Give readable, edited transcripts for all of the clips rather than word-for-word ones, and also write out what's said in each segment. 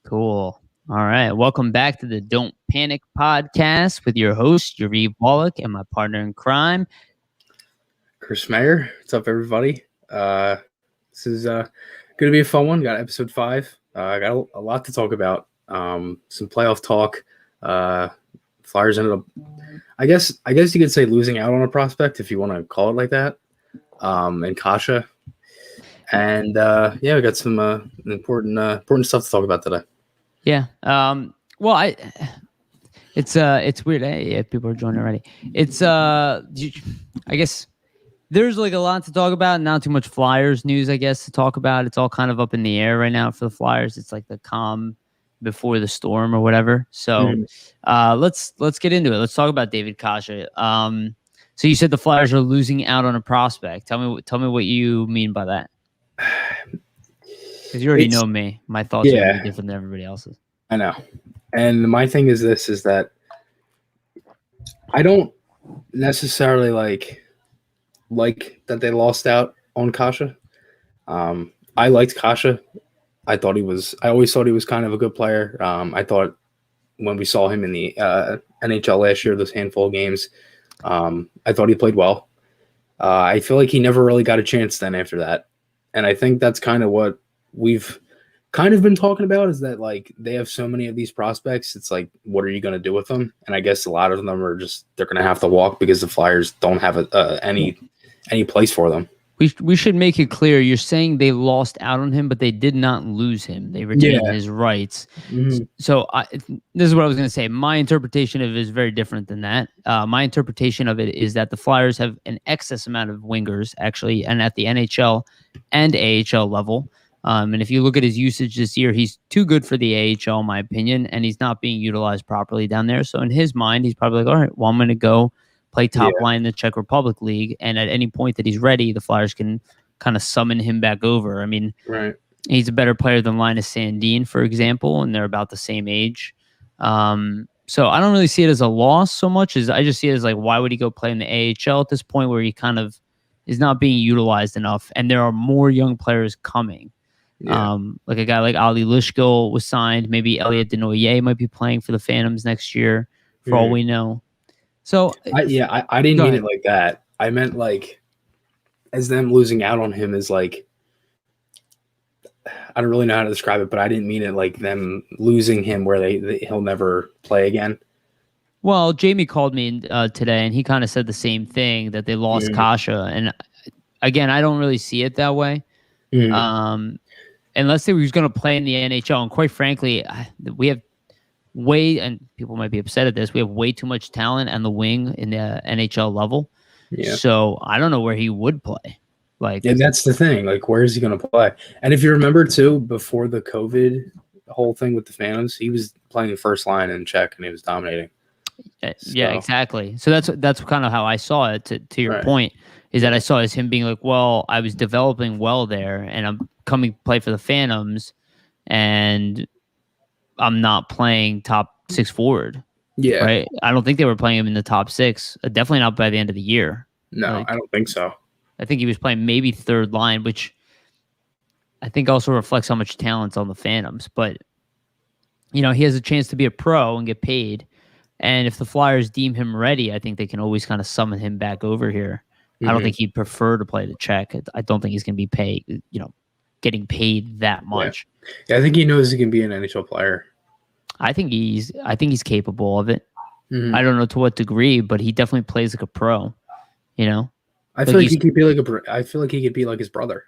Cool. All right. Welcome back to the Don't Panic podcast with your host, Yariv Wallach, and my partner in crime. Chris Mayer. What's up, everybody? This is going to be a fun one. Got episode 5. I got a lot to talk about. Some playoff talk. Flyers ended up, I guess you could say, losing out on a prospect, if you want to call it like that, and Kase. And we got some important stuff to talk about today. Yeah. It's weird. Hey, yeah, people are joining already. It's I guess there's like a lot to talk about. Not too much Flyers news, I guess, to talk about. It's all kind of up in the air right now for the Flyers. It's like the calm before the storm or whatever. So let's get into it. Let's talk about David Kase. So you said the Flyers are losing out on a prospect. Tell me what you mean by that. Because you already know me. My thoughts are going to be different than everybody else's. I know. And my thing is that I don't necessarily like that they lost out on Kase. I liked Kase. I always thought he was kind of a good player. I thought when we saw him in the NHL last year, those handful of games, I thought he played well. I feel like he never really got a chance then after that. And I think that's kind of what we've kind of been talking about, is that like they have so many of these prospects. It's like, what are you going to do with them? And I guess a lot of them are they're going to have to walk because the Flyers don't have any place for them. We should make it clear. You're saying they lost out on him, but they did not lose him. They retained his rights. Mm-hmm. So this is what I was going to say. My interpretation of it is very different than that. My interpretation of it is that the Flyers have an excess amount of wingers, actually, and at the NHL and AHL level. And if you look at his usage this year, he's too good for the AHL, in my opinion, and he's not being utilized properly down there. So in his mind, he's probably like, all right, well, I'm going to go play top line in the Czech Republic League, and at any point that he's ready, the Flyers can kind of summon him back over. I mean, he's a better player than Linus Sandin, for example, and they're about the same age. So I don't really see it as a loss so much as I just see it as like, why would he go play in the AHL at this point where he kind of is not being utilized enough, and there are more young players coming. Like a guy like Ali Lishko was signed. Maybe Elliot Denoyer might be playing for the Phantoms next year, for all we know. So I didn't mean it like that. I meant like as them losing out on him is like, I don't really know how to describe it, but I didn't mean it like them losing him where he'll never play again. Well, Jamie called me today, and he kind of said the same thing, that they lost Kase. And again, I don't really see it that way. Unless they were going to play in the NHL. And quite frankly, we have and people might be upset at this, we have way too much talent on the wing in the NHL level. Yeah. So I don't know where he would play. That's the thing. Like, where is he going to play? And if you remember, too, before the COVID whole thing with the Phantoms, he was playing the first line in Czech, and he was dominating. Yeah, exactly. So that's kind of how I saw it, to your point, is that I saw as him being like, well, I was developing well there, and I'm coming to play for the Phantoms, and I'm not playing top 6 forward. Yeah. Right? I don't think they were playing him in the top 6. Definitely not by the end of the year. No, I don't think so. I think he was playing maybe third line, which I think also reflects how much talent's on the Phantoms. But, he has a chance to be a pro and get paid. And if the Flyers deem him ready, I think they can always kind of summon him back over here. I don't think he'd prefer to play the Czech. I don't think he's going to be getting paid that much. Yeah, I think he knows he can be an NHL player. I think he's capable of it. I don't know to what degree, but he definitely plays like a pro. I feel like he could be I feel like he could be like his brother.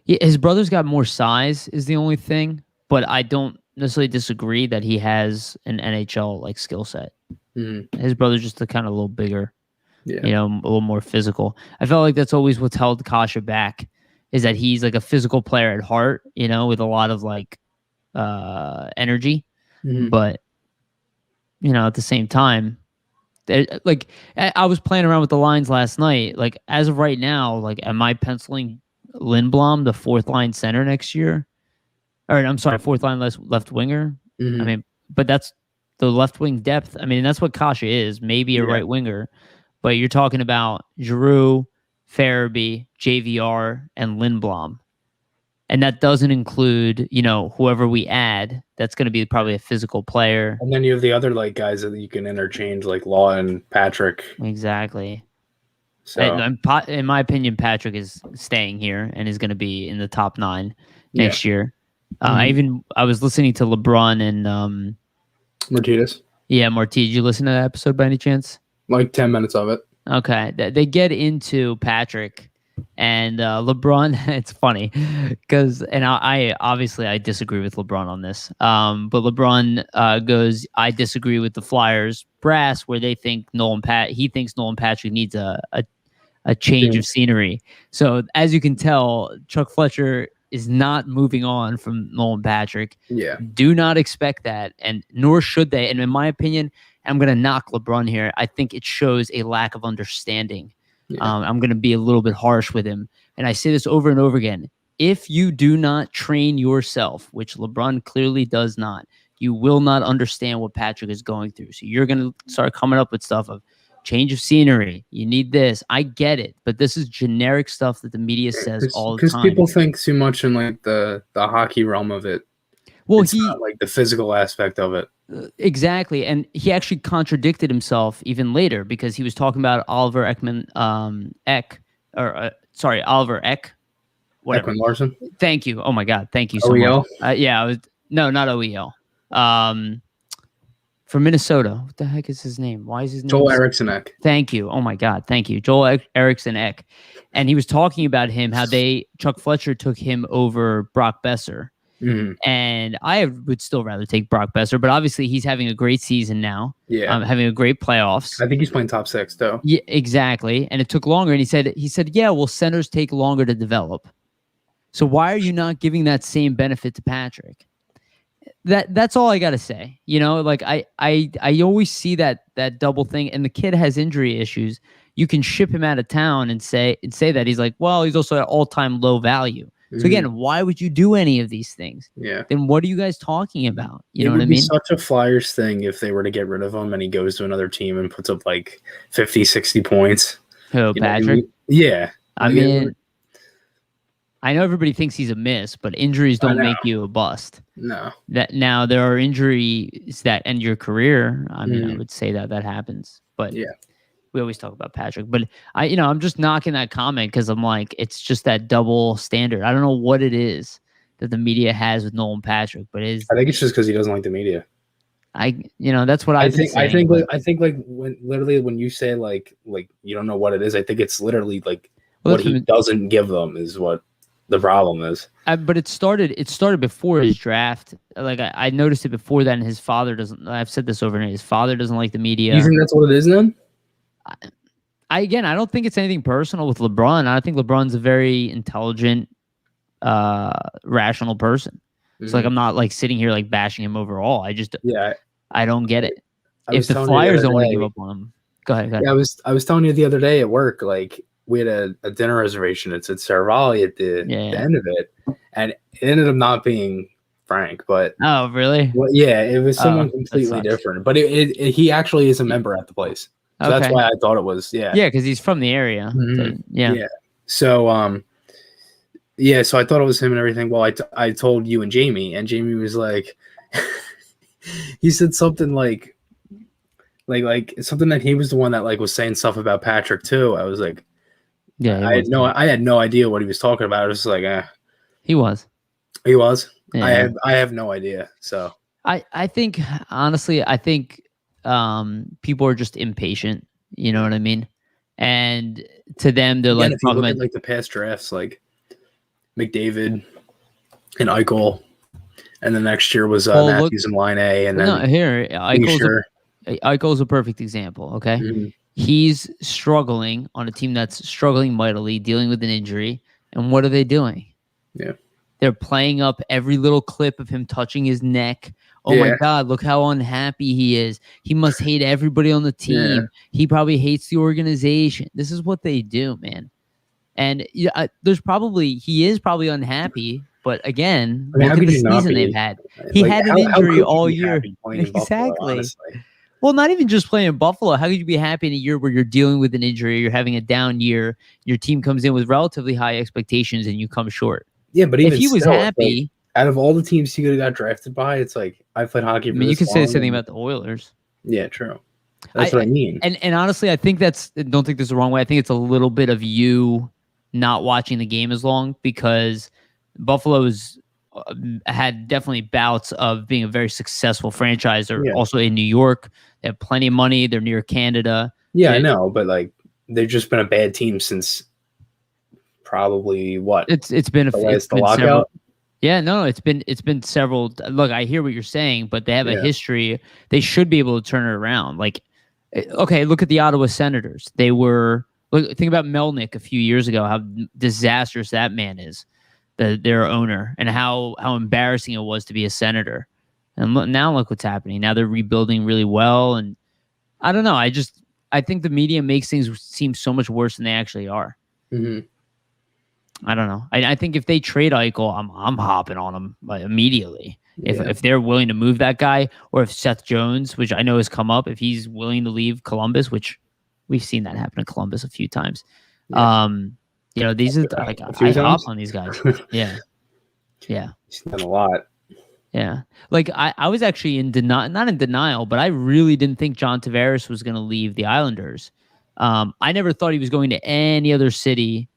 Yeah, his brother's got more size is the only thing, but I don't necessarily disagree that he has an NHL skill set. His brother's just a kind of a little bigger. Yeah. A little more physical. I felt like that's always what's held Kase back, is that he's like a physical player at heart, with a lot of energy. But, at the same time, I was playing around with the lines last night. Like, as of right now, am I penciling Lindblom the 4th line center next year? Or I'm sorry, 4th line left winger. I mean, but that's the left wing depth. I mean, that's what Kase is. Maybe a right winger. But you're talking about Giroux, Farabee, JVR, and Lindblom. And that doesn't include, whoever we add. That's going to be probably a physical player. And then you have the other like guys that you can interchange, like Law and Patrick. Exactly. So in my opinion, Patrick is staying here and is going to be in the top 9 next year. I was listening to LeBron and Martinez. Yeah, Martinez. Did you listen to that episode by any chance? Like 10 minutes of it. Okay, they get into Patrick and LeBron. It's funny because, and I obviously I disagree with LeBron on this. But LeBron goes, I disagree with the Flyers brass where they think he thinks Nolan Patrick needs a change of scenery. So as you can tell, Chuck Fletcher is not moving on from Nolan Patrick. Yeah. Do not expect that, and nor should they. And in my opinion, I'm going to knock LeBron here. I think it shows a lack of understanding. Yeah. I'm going to be a little bit harsh with him. And I say this over and over again. If you do not train yourself, which LeBron clearly does not, you will not understand what Patrick is going through. So you're going to start coming up with stuff of change of scenery. You need this. I get it. But this is generic stuff that the media says all the time. Because people think too much in like the hockey realm of it. Well, it's not like the physical aspect of it. Exactly. And he actually contradicted himself even later because he was talking about Oliver Oliver Eck. Whatever. Ekman Larson. Thank you. Oh my God. Thank you so much. Yeah. No, not OEL. From Minnesota. What the heck is his name? Why is his name? Joel Eriksson Ek. Thank you. Oh my God. Thank you. Joel Eriksson Ek. And he was talking about him, how Chuck Fletcher took him over Brock Besser. Mm-hmm. And I would still rather take Brock Besser, but obviously he's having a great season now. Yeah, having a great playoffs. I think he's playing top 6 though. Yeah, exactly. And it took longer. And he said, yeah, well, centers take longer to develop. So why are you not giving that same benefit to Patrick? That's all I gotta say. Like I always see that double thing. And the kid has injury issues. You can ship him out of town and say that he's like, well, he's also at all-time low value. So again, why would you do any of these things? Yeah. Then what are you guys talking about? You know what I mean? It would be such a Flyers thing if they were to get rid of him and he goes to another team and puts up like 50, 60 points. Who, Patrick? Yeah. I mean, I know everybody thinks he's a miss, but injuries don't make you a bust. No. Now there are injuries that end your career. I mean, I would say that happens, but yeah. We always talk about Patrick, but I'm just knocking that comment because I'm like, it's just that double standard. I don't know what it is that the media has with Nolan Patrick, but I think it's just because he doesn't like the media. That's what I think. I think when you say like you don't know what it is, I think it's literally like what he doesn't give them is what the problem is. But it started before his draft. Like I noticed it before that, and his father doesn't. I've said this over and over. His father doesn't like the media. You think that's what it is then? I don't think it's anything personal with LeBron. I think LeBron's a very intelligent, rational person. It's like I'm not like sitting here like bashing him overall. I don't get it. If the Flyers don't want to give up on him, go ahead. Yeah, I was telling you the other day at work, like we had a dinner reservation. It said Saravalli at the end of it, and it ended up not being Frank, but oh really? Well, yeah, it was someone completely different. But he actually is a member at the place. So that's why I thought it was, because he's from the area. Mm-hmm. So, so I thought it was him and everything. Well, I told you and Jamie was like, he said something like something that he was the one that like was saying stuff about Patrick too. I was like, I had no idea what he was talking about. I was like, he was. Yeah. I have no idea. So I think honestly, people are just impatient. You know what I mean? And to them, they're like, if you look at like the past drafts, like McDavid and Eichel, and the next year was Matthews and Line A, and then Eichel's a perfect example. Okay, he's struggling on a team that's struggling mightily, dealing with an injury, and what are they doing? Yeah, they're playing up every little clip of him touching his neck. Oh my God, look how unhappy he is. He must hate everybody on the team. Yeah. He probably hates the organization. This is what they do, man. And he is probably unhappy, but again, look at the season they've had. He had an injury all year. Exactly. Buffalo, well, not even just playing in Buffalo. How could you be happy in a year where you're dealing with an injury, you're having a down year, your team comes in with relatively high expectations and you come short? Yeah, but If even he was still, it's happy, like, out of all the teams he could have got drafted by, it's like I played hockey for I mean, you this could say the long. same thing about the Oilers. Yeah, true. That's what I mean. And honestly, I think don't think this the wrong way. I think it's a little bit of you not watching the game as long because Buffalo's had definitely bouts of being a very successful franchise. They're also in New York. They have plenty of money. They're near Canada. Yeah, I know, but like they've just been a bad team since probably what? It's been the lockout. Several, yeah, no, it's been several. Look, I hear what you're saying, but they have a history. They should be able to turn it around. Like, okay, look at the Ottawa Senators. They were think about Melnick a few years ago. How disastrous that man is, their owner, and how embarrassing it was to be a Senator. And now look what's happening. Now they're rebuilding really well, and I don't know. I think the media makes things seem so much worse than they actually are. Mm-hmm. I don't know. I think if they trade Eichel, I'm hopping on them immediately. If they're willing to move that guy, or if Seth Jones, which I know has come up, if he's willing to leave Columbus, which we've seen that happen in Columbus a few times. Yeah. These are like I hop on these guys. Yeah. He's done a lot. Yeah. Like I was actually not in denial, but I really didn't think John Tavares was going to leave the Islanders. I never thought he was going to any other city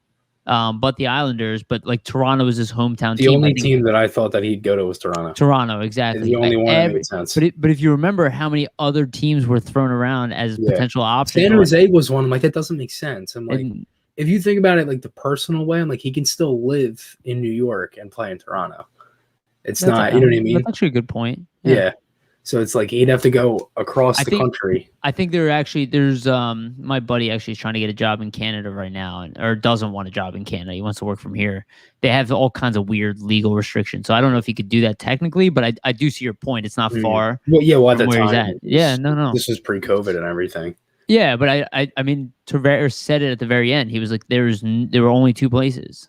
but the Islanders. But like Toronto was his hometown team. The only team that I thought that he'd go to was Toronto. Toronto, exactly. The only one that made sense. But if you remember how many other teams were thrown around as potential options. San Jose was one. I'm like, that doesn't make sense. I'm like, if you think about it like the personal way, I'm like, he can still live in New York and play in Toronto. It's not, you know what I mean? That's actually a good point. Yeah. So it's like he'd have to go across the country. I think there's my buddy actually is trying to get a job in Canada right now, or doesn't want a job in Canada. He wants to work from here. They have all kinds of weird legal restrictions. So I don't know if he could do that technically, but I do see your point. It's not far. Well, at the where time, he's at. No. This was pre-COVID and everything. Yeah, but I mean, Tavares said it at the very end. He was like, there were only two places.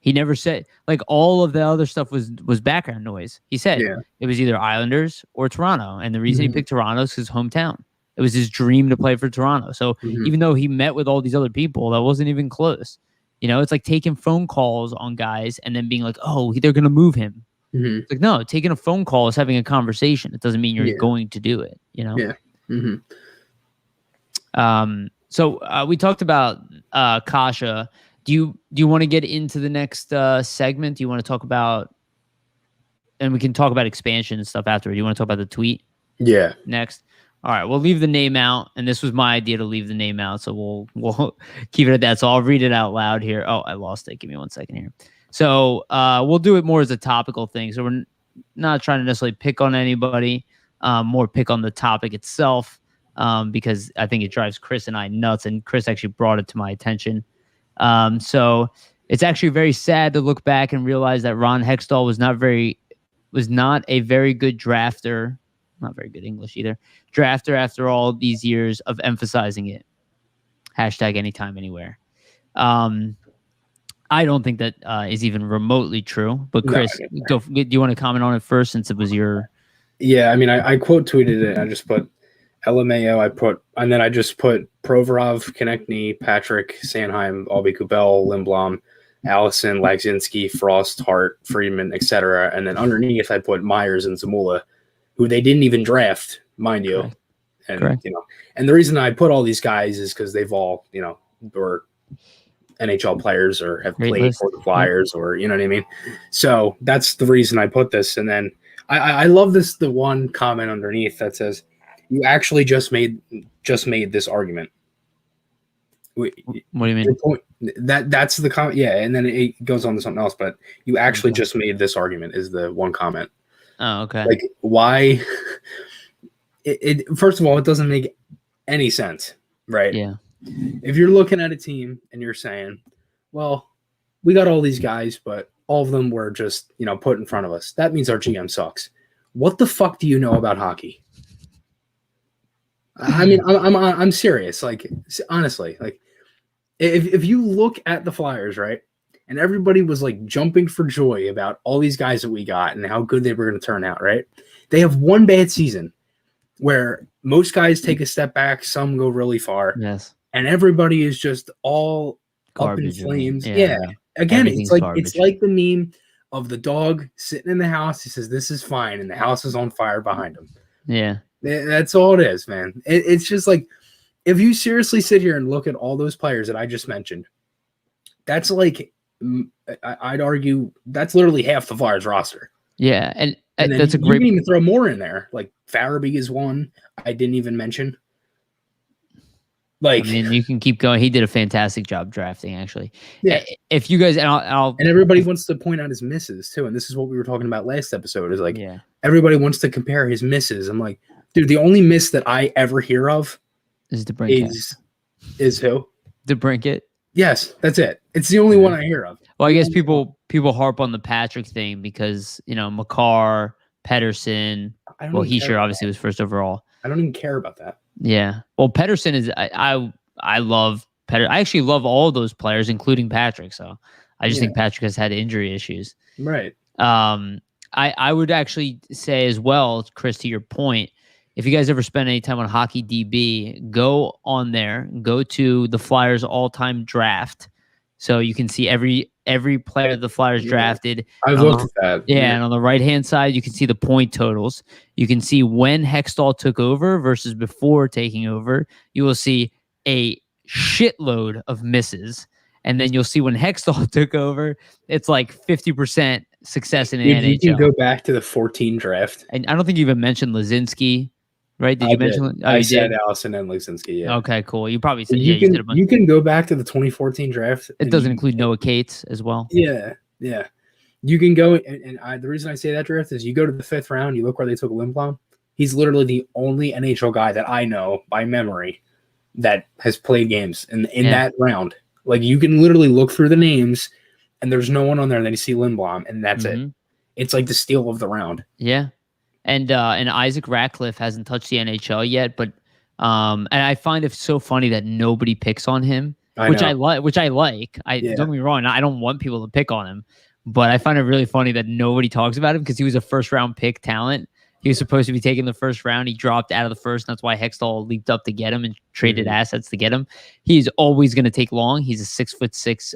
He never said, like, all of the other stuff was background noise. He said it was either Islanders or Toronto. And the reason he picked Toronto is his hometown. It was his dream to play for Toronto. So even though he met with all these other people, that wasn't even close. You know, it's like taking phone calls on guys and then being like, oh, they're going to move him. It's like, no, taking a phone call is having a conversation. It doesn't mean you're going to do it, you know? Yeah. So we talked about Kase. Do you want to get into the next segment? Do you want to talk about, and we can talk about expansion and stuff after. Do you want to talk about the tweet? Yeah. Next. All right, we'll leave the name out, and this was my idea to leave the name out, so we'll keep it at that. So I'll read it out loud here. Oh, I lost it. Give me 1 second here. So we'll do it more as a topical thing. So we're not trying to necessarily pick on anybody, more pick on the topic itself, because I think it drives Chris and I nuts, and Chris actually brought it to my attention. So it's actually very sad to look back and realize that Ron Hextall was not a very good drafter, not very good English either, drafter after all these years of emphasizing it. Hashtag anytime, anywhere. I don't think that is even remotely true, but Chris, do you want to comment on it first since it was your... Yeah, I mean, I quote tweeted it. I just put LMAO, and then I just put Provorov, Konechny, Patrick, Sanheim, Albie Kubel, Lindblom, Allison, Lagzinski, Frost, Hart, Friedman, etc. And then underneath I put Myers and Zamula, who they didn't even draft, mind you. Correct. And Correct. And the reason I put all these guys is because they've all, were NHL players or have played for the Flyers, or you know what I mean. So that's the reason I put this. And then I love this. The one comment underneath that says, "You actually just made this argument." What do you mean? That's the comment. Yeah, and then it goes on to something else. But you actually just made this argument is the one comment. Oh, okay. Like, why? First of all, it doesn't make any sense, right? Yeah. If you're looking at a team and you're saying, "Well, we got all these guys, but all of them were just put in front of us," that means our GM sucks. What the fuck do you know about hockey? I mean, I'm serious. Like, honestly, like, if you look at the Flyers, right, and everybody was like jumping for joy about all these guys that we got and how good they were going to turn out, right? They have one bad season where most guys take a step back, some go really far, and everybody is just all garbage up in flames. Yeah. Again, it's like the meme of the dog sitting in the house. He says, "This is fine," and the house is on fire behind him. Yeah. That's all it is, man. It's just like, if you seriously sit here and look at all those players that I just mentioned, that's like, I'd argue that's literally half the Flyers roster. Yeah, and that's a great. You can even throw more in there. Like Farabee is one I didn't even mention. Like, I mean, you can keep going. He did a fantastic job drafting, actually. Yeah. If you guys, and everybody wants to point out his misses too, and this is what we were talking about last episode. Is like, everybody wants to compare his misses. I'm like, dude, the only miss that I ever hear of is DeBrincat. Is who? DeBrincat. Yes, that's it. It's the only one I hear of. Well, I guess people harp on the Patrick thing because, you know, Makar, Pettersson. Well, he obviously was first overall. I don't even care about that. Yeah. Well, Pettersson is I love Pettersson. I actually love all of those players, including Patrick. So I just think Patrick has had injury issues. Right. I would actually say as well, Chris, to your point, if you guys ever spend any time on Hockey DB, go on there, go to the Flyers all-time draft. So you can see every player the Flyers drafted. I've looked at that. Yeah, and on the right-hand side, you can see the point totals. You can see when Hextall took over versus before taking over. You will see a shitload of misses. And then you'll see when Hextall took over, it's like 50% success in the NHL. You can go back to the 14 draft. And I don't think you even mentioned Lazinski. Right? Did you mention? I said Allison and Lisinski. Yeah. Okay, cool. You probably said you can go back to the 2014 draft. It doesn't include Noah Cates as well. Yeah, yeah. You can go and the reason I say that draft is you go to the 5th round. You look where they took Lindblom. He's literally the only NHL guy that I know by memory that has played games in that round. Like, you can literally look through the names, and there's no one on there, and then you see Lindblom, and that's it. It's like the steal of the round. Yeah. And Isaac Ratcliffe hasn't touched the NHL yet, but and I find it so funny that nobody picks on him, which I like. Don't get me wrong, I don't want people to pick on him, but I find it really funny that nobody talks about him because he was a first-round pick talent. He was supposed to be taking the first round. He dropped out of the first, and that's why Hextall leaped up to get him and traded assets to get him. He's always going to take long. He's a 6'6"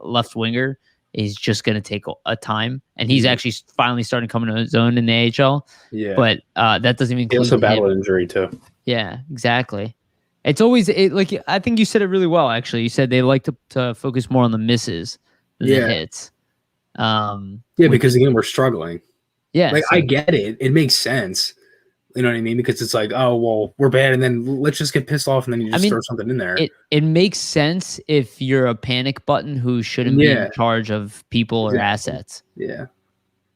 left winger. He's just going to take a time, and he's actually finally starting to come into his own in the AHL. Yeah, but that doesn't even. He also battled injury too. Yeah, exactly. It's always like I think you said it really well. Actually, you said they like to focus more on the misses than the hits. Because again, we're struggling. Yeah, like I get it. It makes sense. You know what I mean? Because it's like, oh, well, we're bad, and then let's just get pissed off, and then you just throw something in there. It makes sense if you're a panic button who shouldn't be in charge of people or assets. Yeah.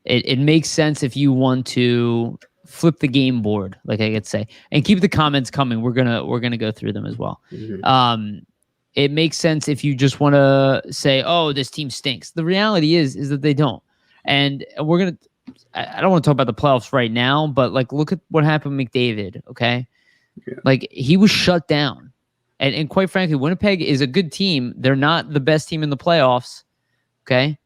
It makes sense if you want to flip the game board, like I could say, and keep the comments coming. We're gonna go through them as well. It makes sense if you just want to say, oh, this team stinks. The reality is that they don't, and we're gonna. I don't want to talk about the playoffs right now, but like, look at what happened with McDavid. Okay. Yeah. Like, he was shut down. And quite frankly, Winnipeg is a good team. They're not the best team in the playoffs. Okay.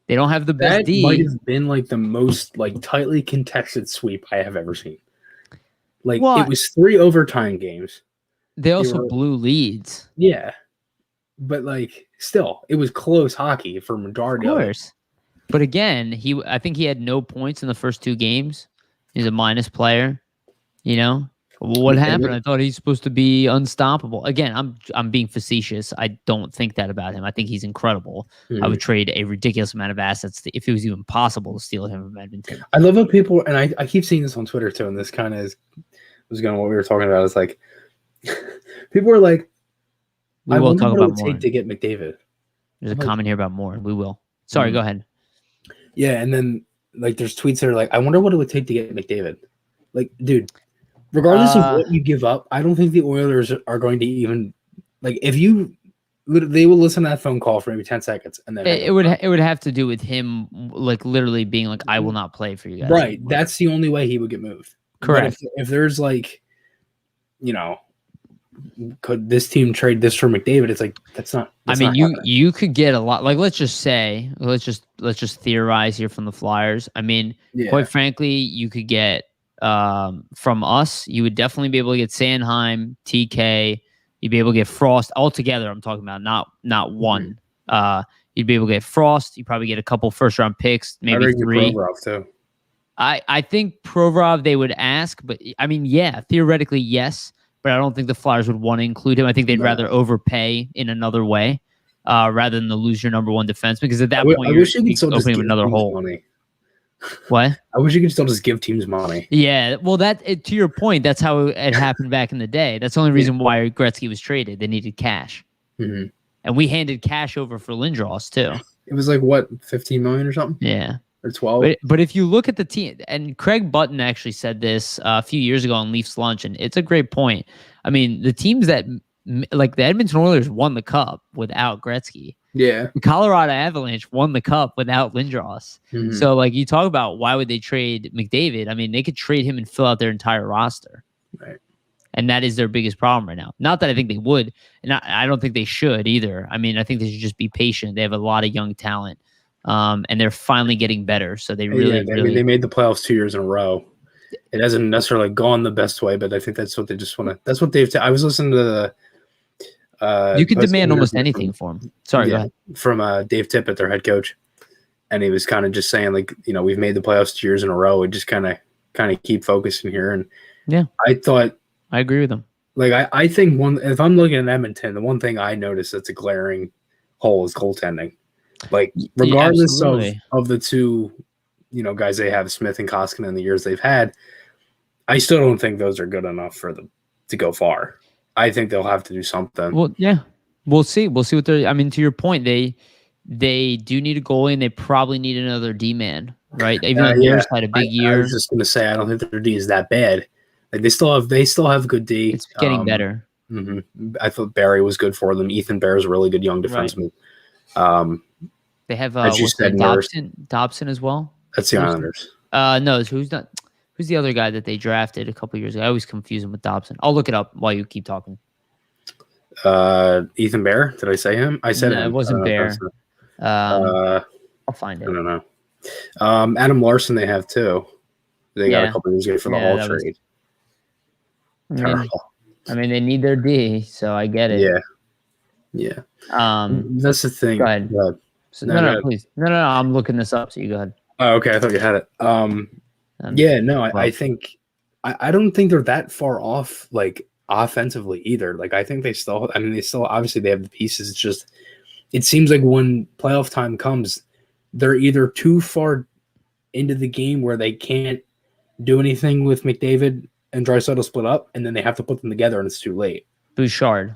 They don't have the best D. That might have been like the most like tightly contested sweep I have ever seen. Like, it was 3 overtime games. They also blew leads. Yeah. But like, still, it was close hockey for majority of it. But again, I think he had no points in the first 2 games. He's a minus player. You know, what happened? I thought he's supposed to be unstoppable. Again, I'm being facetious. I don't think that about him. I think he's incredible. I would trade a ridiculous amount of assets if it was even possible to steal him from Edmonton. I love how people, and I keep seeing this on Twitter too, and this kind of was going what we were talking about. Is like people are like, I will talk about more. Take to get McDavid. There's a comment here about more. We will. Sorry, go ahead. Yeah, and then like there's tweets that are like, I wonder what it would take to get McDavid. Like, dude, regardless of what you give up, I don't think the Oilers are going to even like if you they will listen to that phone call for maybe 10 seconds and then it would have to do with him like literally being like, I will not play for you guys. Right. Anymore. That's the only way he would get moved. Correct. If there's like, you know, could this team trade this for McDavid? It's like that's not. You could get a lot. Like let's just theorize here from the Flyers. I mean, quite frankly, you could get from us. You would definitely be able to get Sanheim, TK. You'd be able to get Frost all together. I'm talking about not one. You'd be able to get Frost. You probably get a couple first-round picks, maybe 3. Provorov too. I think Provorov they would ask, but I mean, yeah, theoretically yes, but I don't think the Flyers would want to include him. I think they'd rather overpay in another way, rather than to lose your number 1 defenseman, because at that point I wish you could still just give another hole. Money. What? I wish you could still just give teams money. Yeah, well, to your point, that's how it happened back in the day. That's the only reason why Gretzky was traded. They needed cash, and we handed cash over for Lindros too. It was like what, 15 million or something? Yeah, or 12. But if you look at the team, and Craig Button actually said this a few years ago on Leafs Lunch, and it's a great point. I mean, the teams that like the Edmonton Oilers won the cup without Gretzky. Yeah. The Colorado Avalanche won the cup without Lindros. So, like, you talk about why would they trade McDavid? I mean, they could trade him and fill out their entire roster. Right. And that is their biggest problem right now. Not that I think they would, and I don't think they should either. I mean, I think they should just be patient. They have a lot of young talent, and they're finally getting better. So they really, they made the playoffs 2 years in a row. It hasn't necessarily gone the best way, but I think that's what they just want to. That's what they've. I was listening to the. You could demand almost anything from them. Sorry, go ahead. From Dave Tippett, their head coach, and he was kind of just saying, like, you know, we've made the playoffs 2 years in a row. We just kind of keep focusing here, and I thought I agree with them. Like I think if I'm looking at Edmonton, the one thing I notice that's a glaring hole is goaltending. Like regardless of the two, you know, guys they have, Smith and Koskinen, in the years they've had, I still don't think those are good enough for them to go far. I think they'll have to do something. Well, yeah, we'll see. We'll see what they're. I mean, to your point, they do need a goalie, and they probably need another D man, right? Even though Bears had a big year. I was just gonna say I don't think their D is that bad. Like they still have good D. It's getting better. I thought Barry was good for them. Ethan Bear is a really good young defenseman. Right. They have as you said, Dobson as well. That's the Islanders. No, who's the other guy that they drafted a couple years ago? I always confuse him with Dobson. I'll look it up while you keep talking. Ethan Bear. Did I say him? I said him. It wasn't Bear. I'll find it. I don't know. Adam Larson they have too. They got a couple years ago for the Hall trade. Terrible. I mean, they need their D, so I get it. Yeah. That's the thing. Go ahead. No, please. No. I'm looking this up, so you go ahead. Oh, okay. I thought you had it. I think I don't think they're that far off, like offensively either. Like I think they still obviously they have the pieces. It's just it seems like when playoff time comes, they're either too far into the game where they can't do anything with McDavid and Draisaitl split up, and then they have to put them together, and it's too late. Bouchard.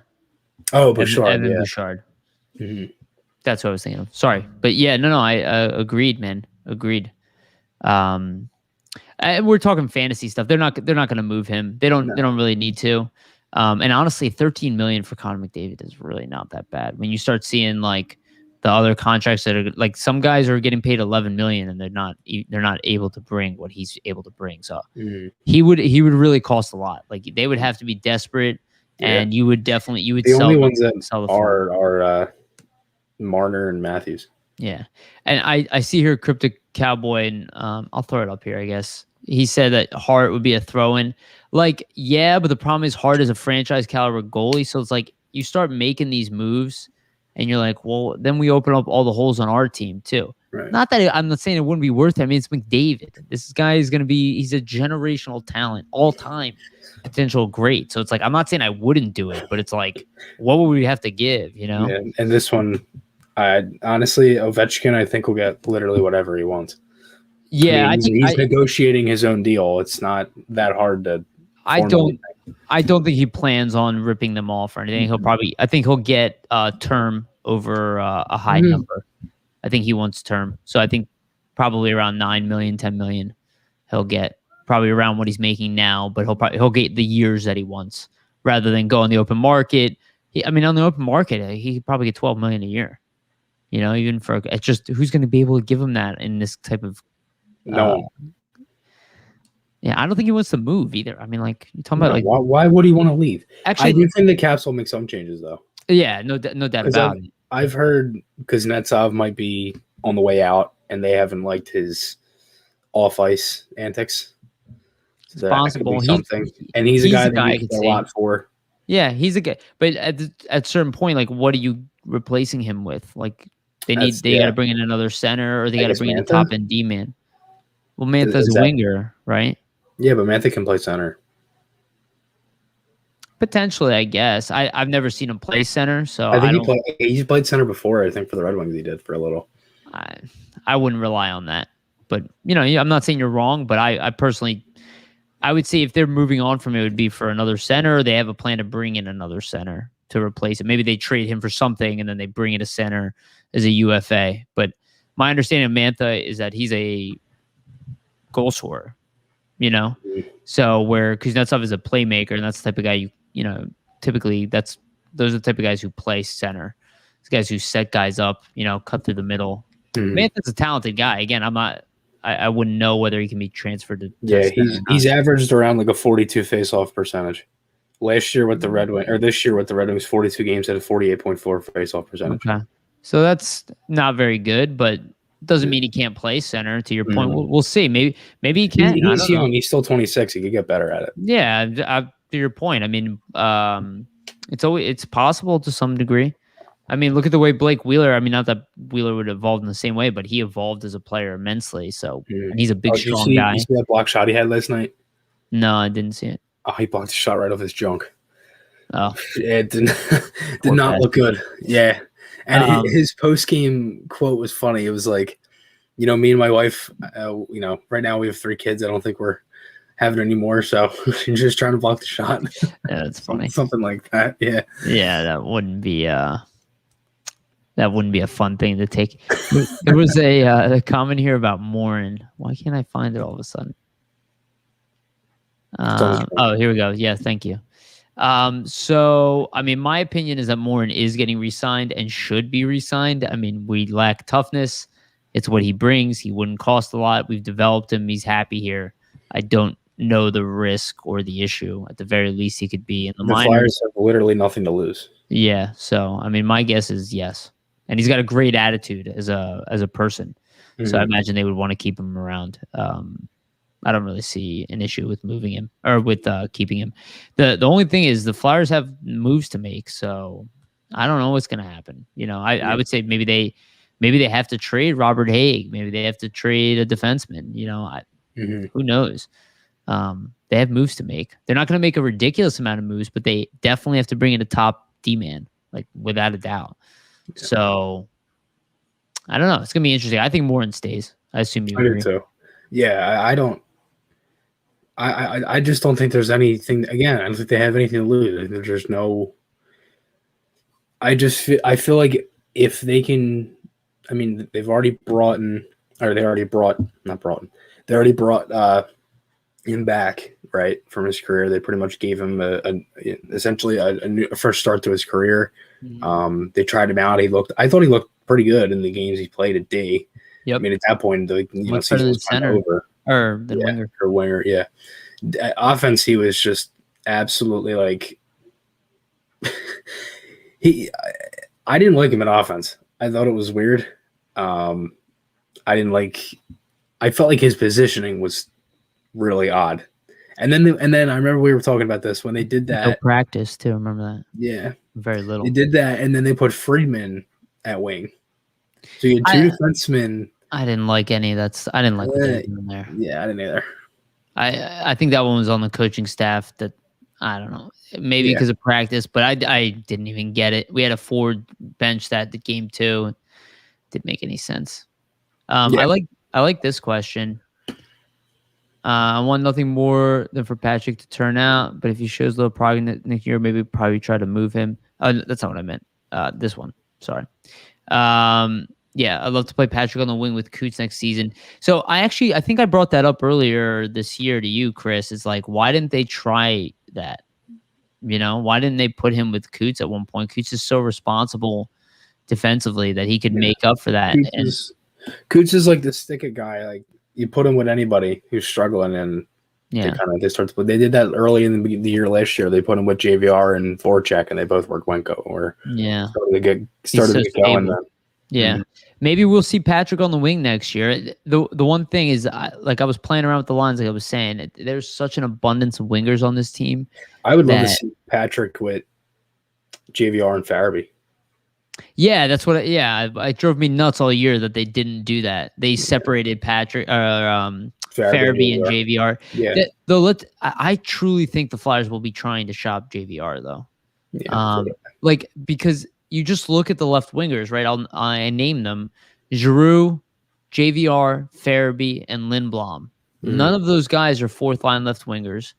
Oh, Bouchard. Evan Bouchard. That's what I was thinking of. Sorry, but yeah, no, I agreed, man. Agreed. We're talking fantasy stuff. They're not going to move him. They don't really need to. And honestly, $13 million for Connor McDavid is really not that bad. When you start seeing like the other contracts that are like some guys are getting paid $11 million and they're not able to bring what he's able to bring. So he would really cost a lot. Like they would have to be desperate, and you would the sell only ones that sell the are Marner and Matthews. Yeah, and I see here Cryptic Cowboy, and I'll throw it up here. I guess he said that Hart would be a throw-in. Like, yeah, but the problem is Hart is a franchise caliber goalie, so it's like you start making these moves. And you're like, well, then we open up all the holes on our team too. Right. Not that I'm not saying it wouldn't be worth it. I mean, it's McDavid. This guy is going to he's a generational talent, all time potential great. So it's like, I'm not saying I wouldn't do it, but it's like, what would we have to give, you know? Yeah, and this one, honestly, Ovechkin, I think will get literally whatever he wants. Yeah, I mean, he's negotiating his own deal. It's not that hard to. I don't think he plans on ripping them off or anything. I think he'll get term over a high number. I think he wants term. So I think probably around 9 million, 10 million he'll get, probably around what he's making now, but he'll get the years that he wants rather than go on the open market. On the open market, he could probably get 12 million a year. You know, even for it's just who's going to be able to give him that in this type of no. Yeah, I don't think he wants to move either. I mean, like you're talking about, like why would he want to leave? Actually, I do think the Caps will make some changes though. Yeah, no doubt about it. I've heard because Kuznetsov might be on the way out, and they haven't liked his off-ice antics. So it's possible. And he's a guy that you get a lot for. Yeah, he's a guy. But at a certain point, like, what are you replacing him with? Like, They got to bring in another center, or they got to bring in a top end D man. Well, Mantha's a winger, right? Yeah, but Mantha can play center. Potentially, I guess. I've never seen him play center, so I think he played center before. I think for the Red Wings he did for a little. I wouldn't rely on that. But I'm not saying you're wrong, but I personally, I would say if they're moving on from it would be for another center, or they have a plan to bring in another center to replace it. Maybe they trade him for something and then they bring in a center as a UFA. But my understanding of Mantha is that he's a goal scorer, So where Kuznetsov is a playmaker, and that's the type of guy typically those are the type of guys who play center. These guys who set guys up, cut through the middle. Mantha's a talented guy. Again, I wouldn't know whether he can be transferred to. Yeah, he's averaged around like a 42 face-off percentage. Last year with the Red Wings, or this year with the Red Wings, 42 games at a 48.4 face-off percentage. Okay, so that's not very good, but doesn't mean he can't play center. To your point, we'll see. Maybe he can. He's young. He's still 26. He could get better at it. Yeah, to your point. I mean, it's possible to some degree. I mean, look at the way Blake Wheeler. I mean, not that Wheeler would evolve in the same way, but he evolved as a player immensely. So and he's a big, strong guy. You see that block shot he had last night? No, I didn't see it. Oh, he blocked the shot right off his junk. Oh, it did not look good. Yeah, and his post game quote was funny. It was like, me and my wife, right now we have 3 kids. I don't think we're having any more, so you're just trying to block the shot. Yeah, that's funny. Something like that. Yeah. Yeah, that wouldn't be a fun thing to take. There was a comment here about Morin. Why can't I find it all of a sudden? Oh, here we go. Yeah, thank you. So, I mean, my opinion is that Morin is getting re-signed and should be re-signed. I mean, we lack toughness. It's what he brings. He wouldn't cost a lot. We've developed him. He's happy here. I don't know the risk or the issue. At the very least, he could be in the minors. Flyers have literally nothing to lose. Yeah. So, I mean, my guess is yes. And he's got a great attitude as a person. So I imagine they would want to keep him around. I don't really see an issue with moving him or with keeping him. The only thing is the Flyers have moves to make, so I don't know what's going to happen. I would say maybe they have to trade Robert Haig. Maybe they have to trade a defenseman. Who knows? They have moves to make. They're not going to make a ridiculous amount of moves, but they definitely have to bring in a top D-man, like without a doubt. Yeah. So I don't know. It's going to be interesting. I think Morin stays. I assume you agree. I do too. Yeah, I don't. I just don't think there's anything. Again, I don't think they have anything to lose. There's no. I feel like if they can, I mean, they've already brought in, or they already brought him back, right, from his career. They pretty much gave him essentially a new first start to his career. Mm-hmm. They tried him out. I thought he looked pretty good in the games he played at D. Yep. I mean, at that point, the season was kind of over. Or the winger. Or winger, yeah. Offense, he was just absolutely like I didn't like him in offense. I thought it was weird. I felt like his positioning was really odd. And then I remember we were talking about this when they did that. No practice too. Remember that? Yeah, very little. They did that, and then they put Friedman at wing. So you had 2 defensemen. I didn't like any. I didn't like what they did in there. Yeah, I didn't either. I think that one was on the coaching staff. That I don't know, maybe because of practice, but I didn't even get it. We had a forward bench that the game 2 it didn't make any sense. I like this question. I want nothing more than for Patrick to turn out, but if he shows little progress next year, maybe probably try to move him. That's not what I meant. This one, sorry. Yeah, I'd love to play Patrick on the wing with Coots next season. So I think I brought that up earlier this year to you, Chris. It's like, why didn't they try that? Why didn't they put him with Coots at one point? Coots is so responsible defensively that he could make up for that. Coots is like the stick-it guy. Like you put him with anybody who's struggling, and they start to play. They did that early in the year last year. They put him with JVR and Voracek, and they both were Gwenko. Started to get going then. Yeah, maybe we'll see Patrick on the wing next year. The one thing is, I was playing around with the lines, like I was saying, there's such an abundance of wingers on this team. I would love to see Patrick with JVR and Farabee. Yeah, that's what. It drove me nuts all year that they didn't do that. They separated Patrick or Farabee and JVR. Yeah. Though I truly think the Flyers will be trying to shop JVR though. Yeah. Like because you just look at the left wingers, right? I name them: Giroux, JVR, Farabee, and Lindblom. None of those guys are fourth line left wingers.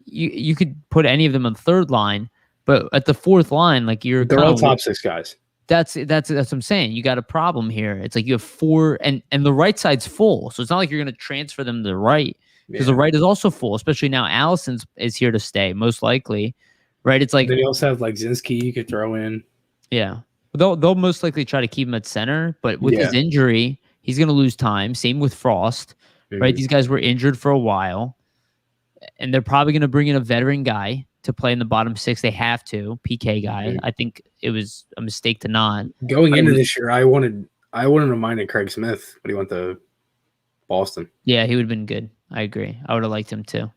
You could put any of them on third line, but at the fourth line, like They're all top six guys. That's what I'm saying. You got a problem here. It's like you have four, and the right side's full, so it's not like you're going to transfer them to the right because the right is also full. Especially now, Allison's is here to stay, most likely, right? It's like then you also have like Zinski you could throw in. Yeah, they'll most likely try to keep him at center, but with his injury, he's going to lose time. Same with Frost, right? These guys were injured for a while, and they're probably going to bring in a veteran guy to play in the bottom six. They have to PK guy. I think it was a mistake to not. Going into this year, I wouldn't have minded Craig Smith, but he went to Boston. Yeah, he would have been good. I agree. I would have liked him too.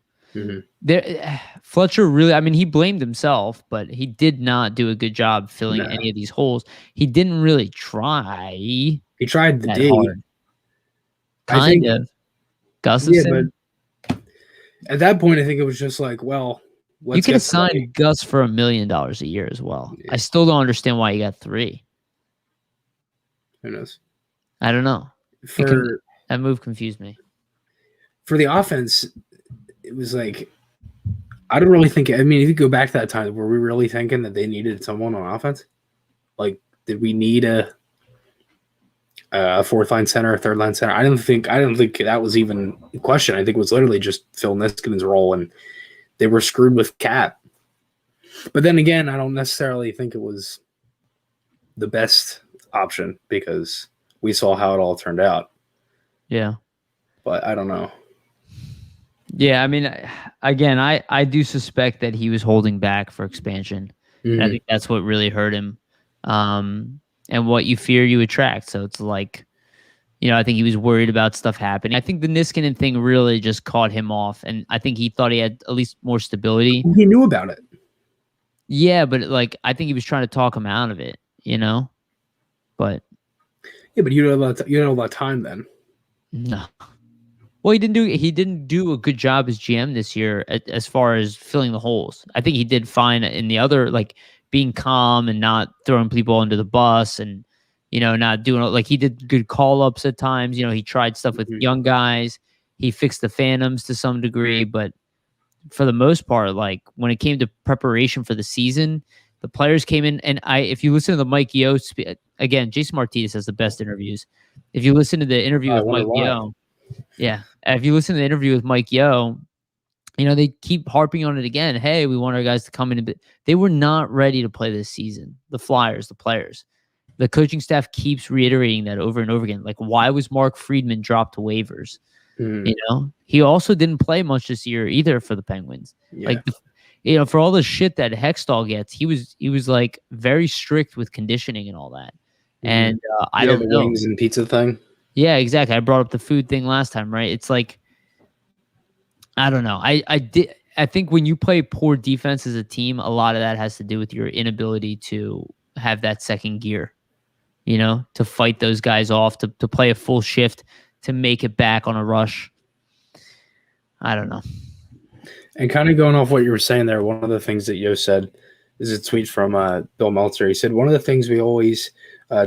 Fletcher really, I mean, he blamed himself, but he did not do a good job filling any of these holes. He didn't really try. He tried the D. Hard. Kind of. Gustafson. Yeah, but at that point, I think it was just like, well, you could have signed Gus for $1 million a year as well. Yeah. I still don't understand why you got 3. Who knows? I don't know. That move confused me. For the offense, it was like, I don't really think. I mean, if you go back to that time, were we really thinking that they needed someone on offense? Like, did we need a fourth line center, a third line center? I don't think that was even a question. I think it was literally just Phil Niskanen's role, and they were screwed with cap. But then again, I don't necessarily think it was the best option because we saw how it all turned out. Yeah. But I don't know. Yeah, I mean, again, I do suspect that he was holding back for expansion. And I think that's what really hurt him. And what you fear, you attract. So it's like, I think he was worried about stuff happening. I think the Niskanen thing really just caught him off. And I think he thought he had at least more stability. He knew about it. Yeah, but I think he was trying to talk him out of it, But yeah, but you know about time then. No. Well, he didn't do a good job as GM this year as far as filling the holes. I think he did fine in the other, like being calm and not throwing people under the bus and, not doing like he did good call ups at times. He tried stuff with young guys. He fixed the phantoms to some degree, but for the most part, like when it came to preparation for the season, the players came in and if you listen to the Mike Yeo, again, Jason Martinez has the best interviews. If you listen to the interview with Mike Yeo, yeah. If you listen to the interview with Mike Yeo, they keep harping on it again. Hey, we want our guys to come in. They were not ready to play this season. The Flyers, the players. The coaching staff keeps reiterating that over and over again. Like, why was Mark Friedman dropped to waivers? He also didn't play much this year either for the Penguins. Yeah. Like, for all the shit that Hextall gets, he was like very strict with conditioning and all that. And I don't know. Wings and pizza thing. Yeah, exactly. I brought up the food thing last time, right? It's like, I don't know. I think when you play poor defense as a team, a lot of that has to do with your inability to have that second gear, to fight those guys off, to play a full shift, to make it back on a rush. I don't know. And kind of going off what you were saying there, one of the things that Yo said is a tweet from Bill Meltzer. He said, one of the things we always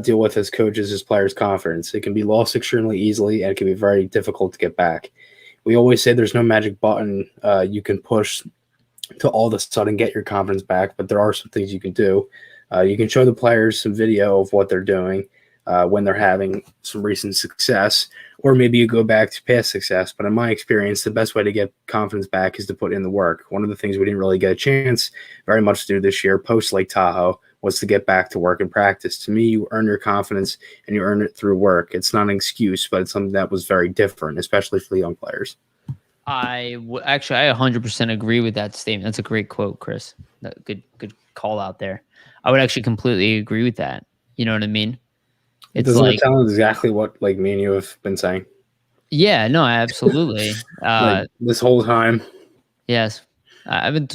deal with as coaches is players' confidence. It can be lost extremely easily, and it can be very difficult to get back. We always say there's no magic button you can push to all of a sudden get your confidence back, but there are some things you can do. You can show the players some video of what they're doing when they're having some recent success, or maybe you go back to past success. But in my experience, the best way to get confidence back is to put in the work. One of the things we didn't really get a chance very much to do this year post Lake Tahoe was to get back to work and practice. To me, you earn your confidence and you earn it through work. It's not an excuse, but it's something that was very different, especially for the young players. I 100% agree with that statement. That's a great quote, Chris. Good call out there. I would actually completely agree with that. You know what I mean? Doesn't it tell exactly what like me and you have been saying? Yeah, no, absolutely. This whole time. Yes. I've been,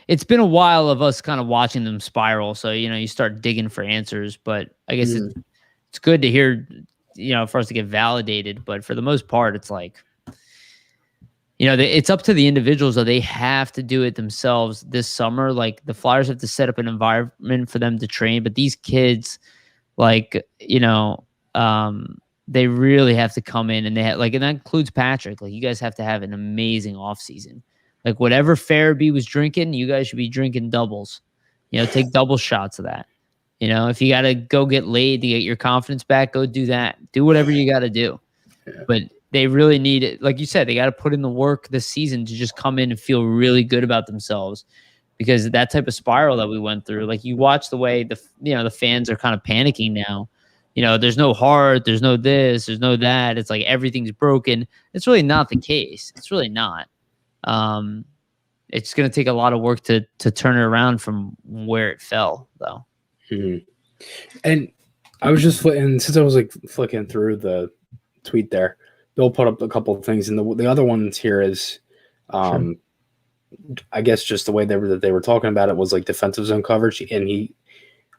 it's been a while of us kind of watching them spiral. So, you start digging for answers, but I guess it's good to hear, for us to get validated. But for the most part, it's like, it's up to the individuals, though. They have to do it themselves this summer. Like the Flyers have to set up an environment for them to train, but these kids, like, they really have to come in, and and that includes Patrick. Like, you guys have to have an amazing offseason. Like, whatever Farabee was drinking, you guys should be drinking doubles. Take double shots of that. If you got to go get laid to get your confidence back, go do that. Do whatever you got to do. Yeah. But they really need it. Like you said, they got to put in the work this season to just come in and feel really good about themselves, because that type of spiral that we went through, like you watch the way the fans are kind of panicking now. There's no heart, there's no this, there's no that. It's like everything's broken. It's really not the case. It's really not. It's going to take a lot of work to turn it around from where it fell, though. Mm-hmm. And I was just since I was like flicking through the tweet there, Bill put up a couple of things, and the other ones here is, sure. I guess just the way they were talking about it was like defensive zone coverage, and he,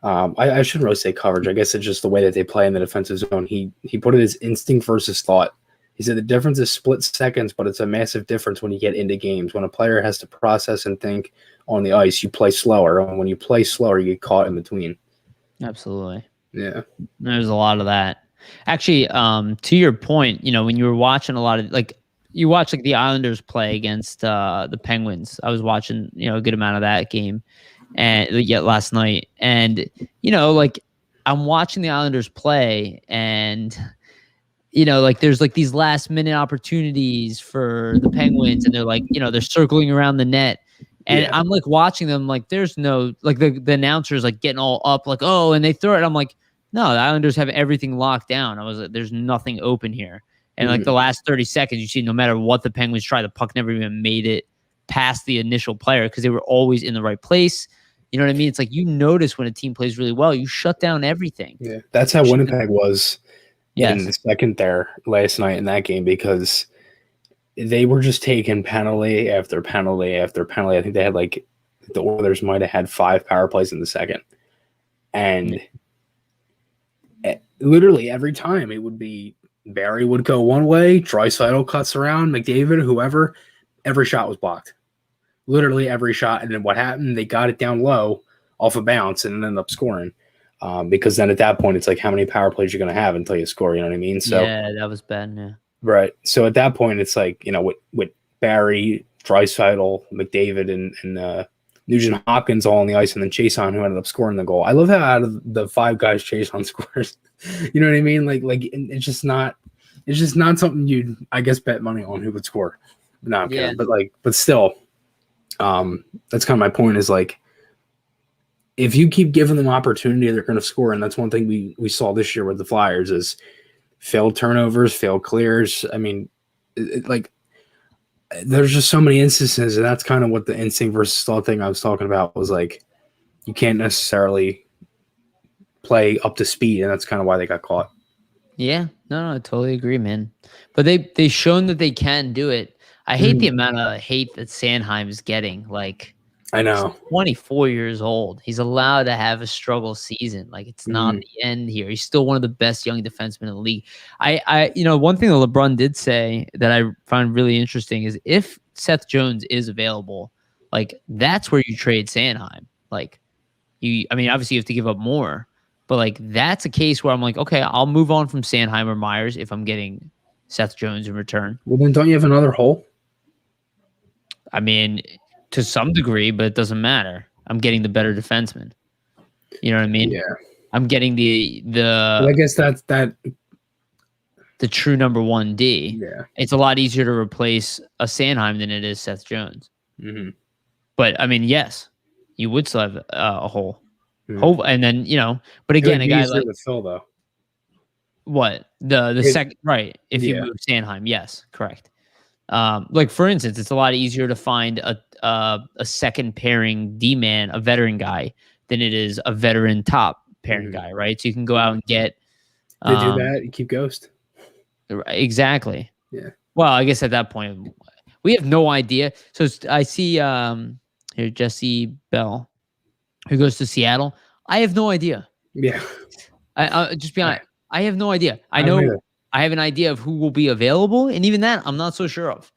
I shouldn't really say coverage. I guess it's just the way that they play in the defensive zone. He put it as instinct versus thought. He said the difference is split seconds, but it's a massive difference when you get into games. When a player has to process and think on the ice, you play slower, and when you play slower, you get caught in between. Absolutely. Yeah. There's a lot of that. Actually, to your point, when you were watching a lot of, like, you watch like the Islanders play against the Penguins. I was watching, a good amount of that game, and yet last night, and like I'm watching the Islanders play, and like there's like these last minute opportunities for the Penguins, and they're like, they're circling around the net. And I'm like watching them, like there's no, like the announcers like getting all up, like, oh, and they throw it. I'm like, no, the Islanders have everything locked down. I was like, there's nothing open here. And like the last 30 seconds, you see, no matter what the Penguins try, the puck never even made it past the initial player, because they were always in the right place. You know what I mean? It's like, you notice when a team plays really well, you shut down everything. Yeah, that's how Winnipeg was in the second there last night in that game, because they were just taking penalty after penalty after penalty. I think they had like, the Oilers might have had 5 power plays in the second. And literally every time it would be, Barry would go one way, Draisaitl cuts around, McDavid, whoever, every shot was blocked. Literally every shot. And then what happened? They got it down low off a bounce and ended up scoring. Because then at that point, it's like, how many power plays you're going to have until you score, you know what I mean? So yeah, that was bad, yeah. Right. So at that point, it's like, with Barry, Draisaitl, McDavid, and Nugent Hopkins all on the ice, and then Chason, who ended up scoring the goal. I love how out of the 5 guys Chason scores. You know what I mean? Like it's just not something you'd, I guess, bet money on who would score. No, I'm kidding. But still, that's kind of my point, is like, if you keep giving them opportunity, they're going to score. And that's one thing we saw this year with the Flyers is failed turnovers, failed clears. I mean, there's just so many instances, and that's kind of what the instinct versus thought thing I was talking about was like, you can't necessarily play up to speed, and that's kind of why they got caught. Yeah, no, I totally agree, man. But they've shown that they can do it. I hate the amount of hate that Sanheim is getting. Like, I know, he's 24 years old. He's allowed to have a struggle season. Like, it's not the end here. He's still one of the best young defensemen in the league. One thing that LeBron did say that I find really interesting is, if Seth Jones is available, like, that's where you trade Sanheim. Like, obviously you have to give up more, but like, that's a case where I'm like, okay, I'll move on from Sanheim or Myers if I'm getting Seth Jones in return. Well, then don't you have another hole? I mean, to some degree, but it doesn't matter. I'm getting the better defenseman. You know what I mean? Yeah. I'm getting the well, I guess that's the true number 1D. Yeah. It's a lot easier to replace a Sanheim than it is Seth Jones. Mm-hmm. But I mean, yes, you would still have a hole. Hope, and then but again, a guy like Phil, though. What the second, right? If you move Sanheim, yes, correct. Like, for instance, it's a lot easier to find a second pairing D-man, a veteran guy, than it is a veteran top pairing guy, right? So you can go out and get. They do that. You keep Ghost. Exactly. Yeah. Well, I guess at that point, We have no idea. So I see here Jesse Bell, who goes to Seattle. I have no idea. Yeah. I just be honest. I have no idea. I don't know either. I have an idea of who will be available, and even that I'm not so sure of.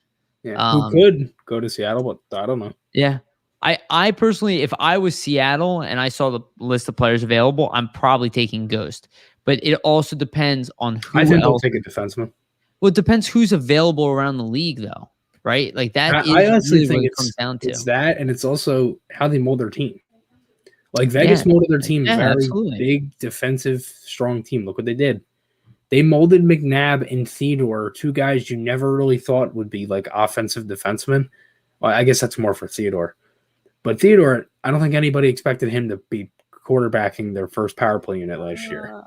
Yeah. Who could go to Seattle, but I don't know. Yeah. I personally, if I was Seattle and I saw the list of players available, I'm probably taking Ghost. But it also depends on who I think else. they'll take a defenseman. Well, it depends who's available around the league, though, right? Like that I is honestly really think what it comes down to. it's that, and it's also how they mold their team. Like Vegas molded their team very big, defensive, strong team. Look what they did. They molded McNabb and Theodore, two guys you never really thought would be like offensive defensemen. Well, I guess that's more for Theodore. But Theodore, I don't think anybody expected him to be quarterbacking their first power play unit last year.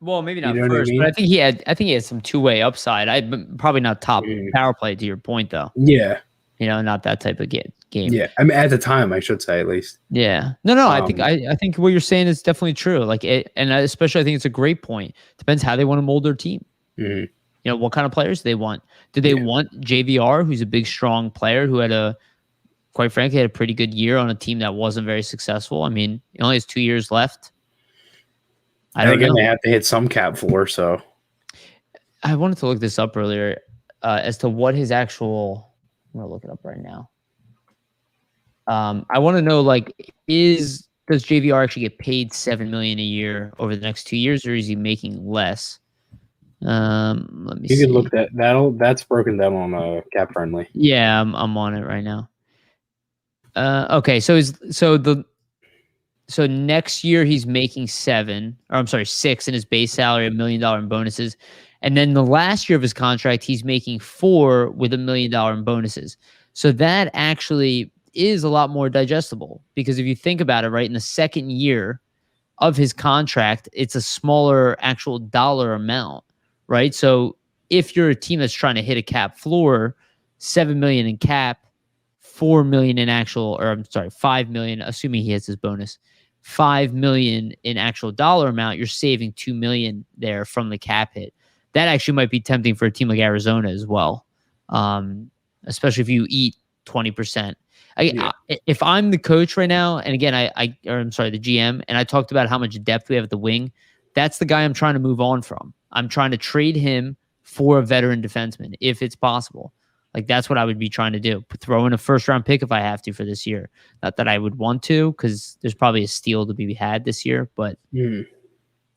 Well, maybe not first, but I think he had some two-way upside. Probably not top power play to your point though. Yeah. Not that type of game. Yeah. I mean, at the time, I should say at least. Yeah. No. I think what you're saying is definitely true. Like and especially I think it's a great point. Depends how they want to mold their team. Mm-hmm. What kind of players they want. Do they want JVR, who's a big, strong player who quite frankly, had a pretty good year on a team that wasn't very successful? I mean, he only has 2 years left. I don't know. They have to hit some cap floor, so. I wanted to look this up earlier as to what his actual. I'm gonna look it up right now. I want to know, does JVR actually get paid $7 million a year over the next 2 years, or is he making less? Let me see. You could look that's broken down on Cap Friendly. Yeah, I'm on it right now. Okay, so next year he's making 6 in his base salary, $1 million in bonuses. And then the last year of his contract, he's making 4 with $1 million in bonuses. So that actually is a lot more digestible, because if you think about it, right, in the second year of his contract, it's a smaller actual dollar amount, right? So if you're a team that's trying to hit a cap floor, $7 million in cap, $4 million in $5 million, assuming he hits his bonus, $5 million in actual dollar amount, you're saving $2 million there from the cap hit. That actually might be tempting for a team like Arizona as well, especially if you eat 20%. If I'm the coach right now, and again, the GM, and I talked about how much depth we have at the wing, that's the guy I'm trying to move on from. I'm trying to trade him for a veteran defenseman if it's possible. Like, that's what I would be trying to do. Throw in a first-round pick if I have to for this year. Not that I would want to, because there's probably a steal to be had this year, but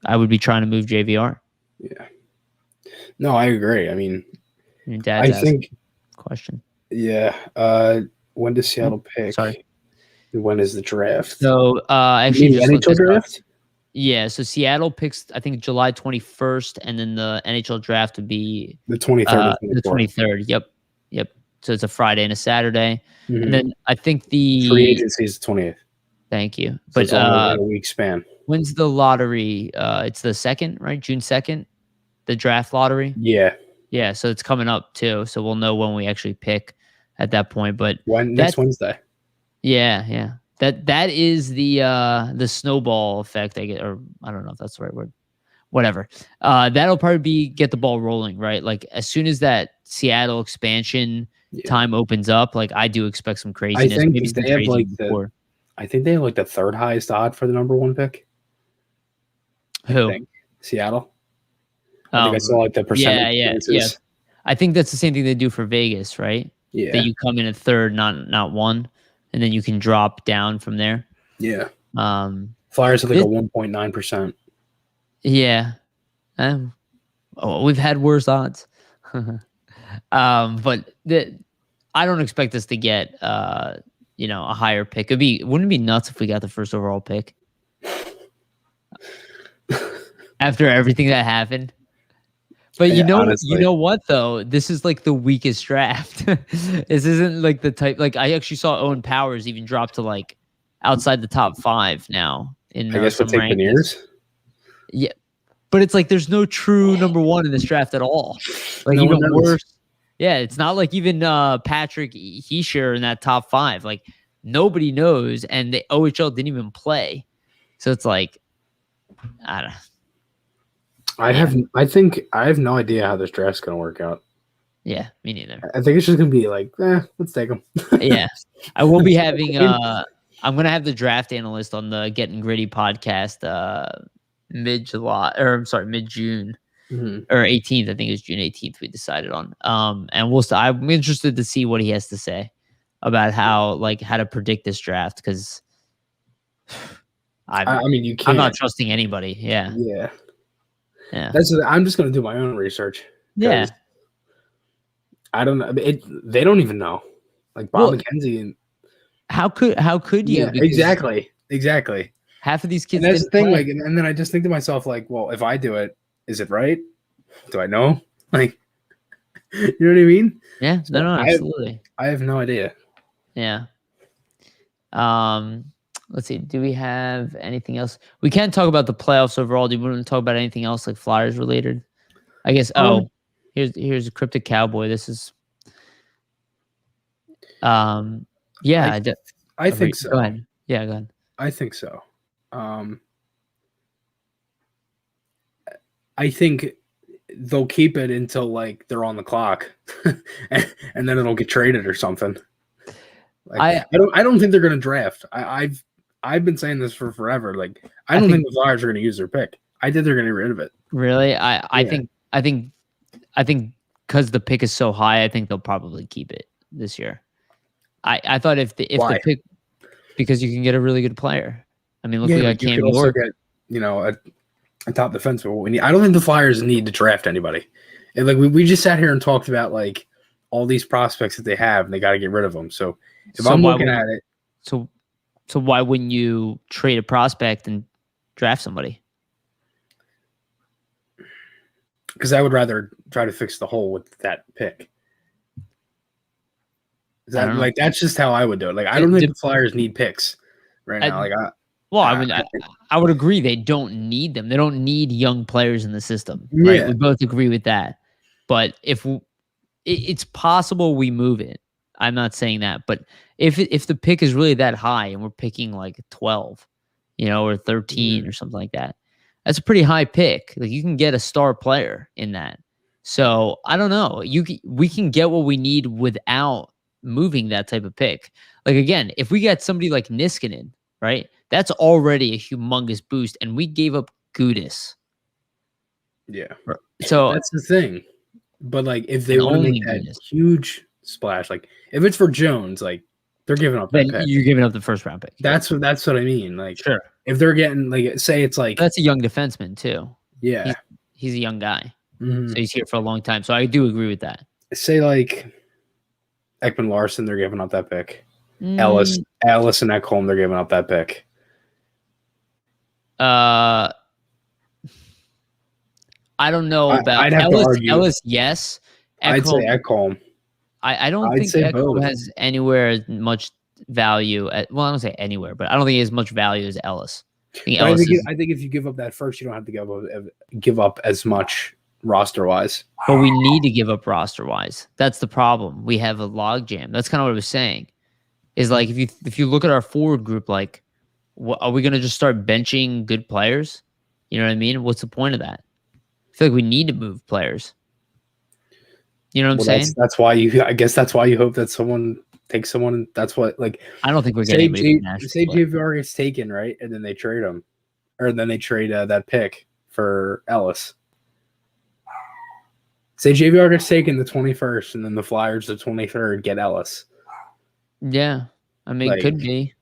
I would be trying to move JVR. Yeah. No, I agree. I mean, I think question. Yeah. When does Seattle pick? Sorry. When is the draft? So, actually, the NHL draft? Yeah. So Seattle picks, I think, July 21st, and then the NHL draft would be the 23rd. The 23rd. Yep. So it's a Friday and a Saturday, and then I think the free agency is the 20th. Thank you. So but it's only a week span. When's the lottery? It's the 2nd, right? June 2nd, the draft lottery. Yeah. So it's coming up too. So we'll know when we actually pick at that point. But next Wednesday. Yeah. That is the snowball effect. Or I don't know if that's the right word. Whatever. That'll probably get the ball rolling, right? Like, as soon as that Seattle expansion time opens up, like, I do expect some craziness. I think they have I think they have the 3rd highest odd for the number 1 pick. Who? Seattle. I think I saw the percentage. Yeah. I think that's the same thing they do for Vegas, right? Yeah. That you come in at 3rd, not 1, and then you can drop down from there. Yeah. Flyers have a 1.9%. Yeah. We've had worse odds. But I don't expect us to get a higher pick. Wouldn't it be nuts if we got the first overall pick? After everything that happened. But honestly, you know what though? This is the weakest draft. This isn't the type. I actually saw Owen Powers even drop to outside the top 5 now in I guess we'll take Beniers. Yeah. But it's there's no true number 1 in this draft at all. No even worse. Yeah, it's not even Patrick Heischer in that top 5. Nobody knows, and the OHL didn't even play. So it's I don't know. I have no idea how this draft's going to work out. Yeah, me neither. I think it's just gonna be like, let's take them. Yeah, I will be having. I'm gonna have the draft analyst on the Getting Gritty podcast mid-July, or I'm sorry, mid-June. Or 18th, I think it was June 18th we decided on. And I'm interested to see what he has to say about how to predict this draft, because I mean, you I'm can't. not trusting anybody. Yeah. Yeah. Yeah. I'm just gonna do my own research. Yeah. I don't know. They don't even know. Like Bob McKenzie and how could you? Yeah, exactly. Half of these kids. And that's the thing. Play. Like, and then I just think to myself, like, well, if I do it, is it right? Do I know? Like, you know what I mean? Yeah. So no, absolutely. I have no idea. Yeah. Let's see. Do we have anything else? We can't talk about the playoffs overall. Do you want to talk about anything else like Flyers related? I guess. Here's a Cryptic Cowboy. This is. Yeah. I think so. Go ahead. Yeah, go ahead. I think so. I think they'll keep it until like they're on the clock, and then it'll get traded or something. Like, I don't think they're going to draft. I've been saying this for forever. Like, I don't think the Flyers are going to use their pick. I think they're going to get rid of it. Really? I think because the pick is so high, I think they'll probably keep it this year. I thought if the pick, because you can get a really good player. I mean, look at Cam York. A top defenseman. What we need. I don't think the Flyers need to draft anybody. And like we just sat here and talked about like all these prospects that they have, and they got to get rid of them. So if I'm looking at it, so why wouldn't you trade a prospect and draft somebody? Because I would rather try to fix the hole with that pick. That's just how I would do it. Like, I don't think the Flyers need picks right now. I would agree they don't need them. They don't need young players in the system. Right? Yeah. We both agree with that. But it's possible we move it. I'm not saying that, but if the pick is really that high and we're picking like 12, or 13 or something like that, that's a pretty high pick. Like, you can get a star player in that. So I don't know. We can get what we need without moving that type of pick. Like, again, if we get somebody like Niskanen, right? That's already a humongous boost, and we gave up Gudis. Yeah. So that's the thing. But like, if they want to make that huge splash, like if it's for Jones, like they're giving up that pick. You're giving up the first round pick. That's what I mean. Like, sure. If they're getting like, say it's like that's a young defenseman too. Yeah. He's a young guy. So he's here for a long time. So I do agree with that. Say like Ekman Larson, they're giving up that pick. Ellis and Ekholm, they're giving up that pick. I don't know about Ellis. Yes, Ekholm, I'd say Ekholm. I don't think Ekholm has anywhere much value. I don't say anywhere, but I don't think he has much value as Ellis. I think if you give up that first, you don't have to give up as much roster wise. But we need to give up roster wise. That's the problem. We have a logjam. That's kind of what I was saying. Is like if you look at our forward group, like, are we going to just start benching good players? You know what I mean? What's the point of that? I feel like we need to move players. You know what I'm saying? That's why I guess that's why you hope that someone takes someone. That's what, like, I don't think we're getting anybody. Say JVR gets taken, right, and then they trade him, or then they trade that pick for Ellis. Say JVR gets taken the 21st, and then the Flyers the 23rd get Ellis. Yeah, I mean, it could be.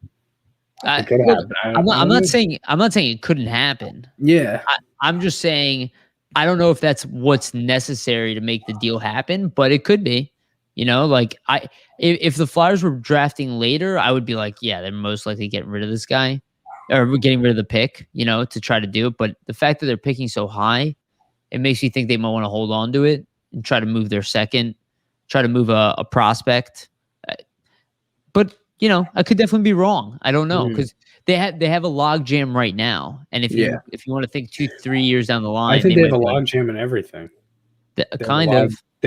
It could happen. I'm not saying it couldn't happen. Yeah, I'm just saying I don't know if that's what's necessary to make the deal happen, but it could be. Like if the Flyers were drafting later, I would be like, yeah, they're most likely getting rid of this guy, or getting rid of the pick, to try to do it. But the fact that they're picking so high, it makes you think they might want to hold on to it and try to move their second, try to move a prospect. But I could definitely be wrong. I don't know, because they have a log jam right now, and if you want to think 2-3 years down the line, I think they have a log jam in everything. They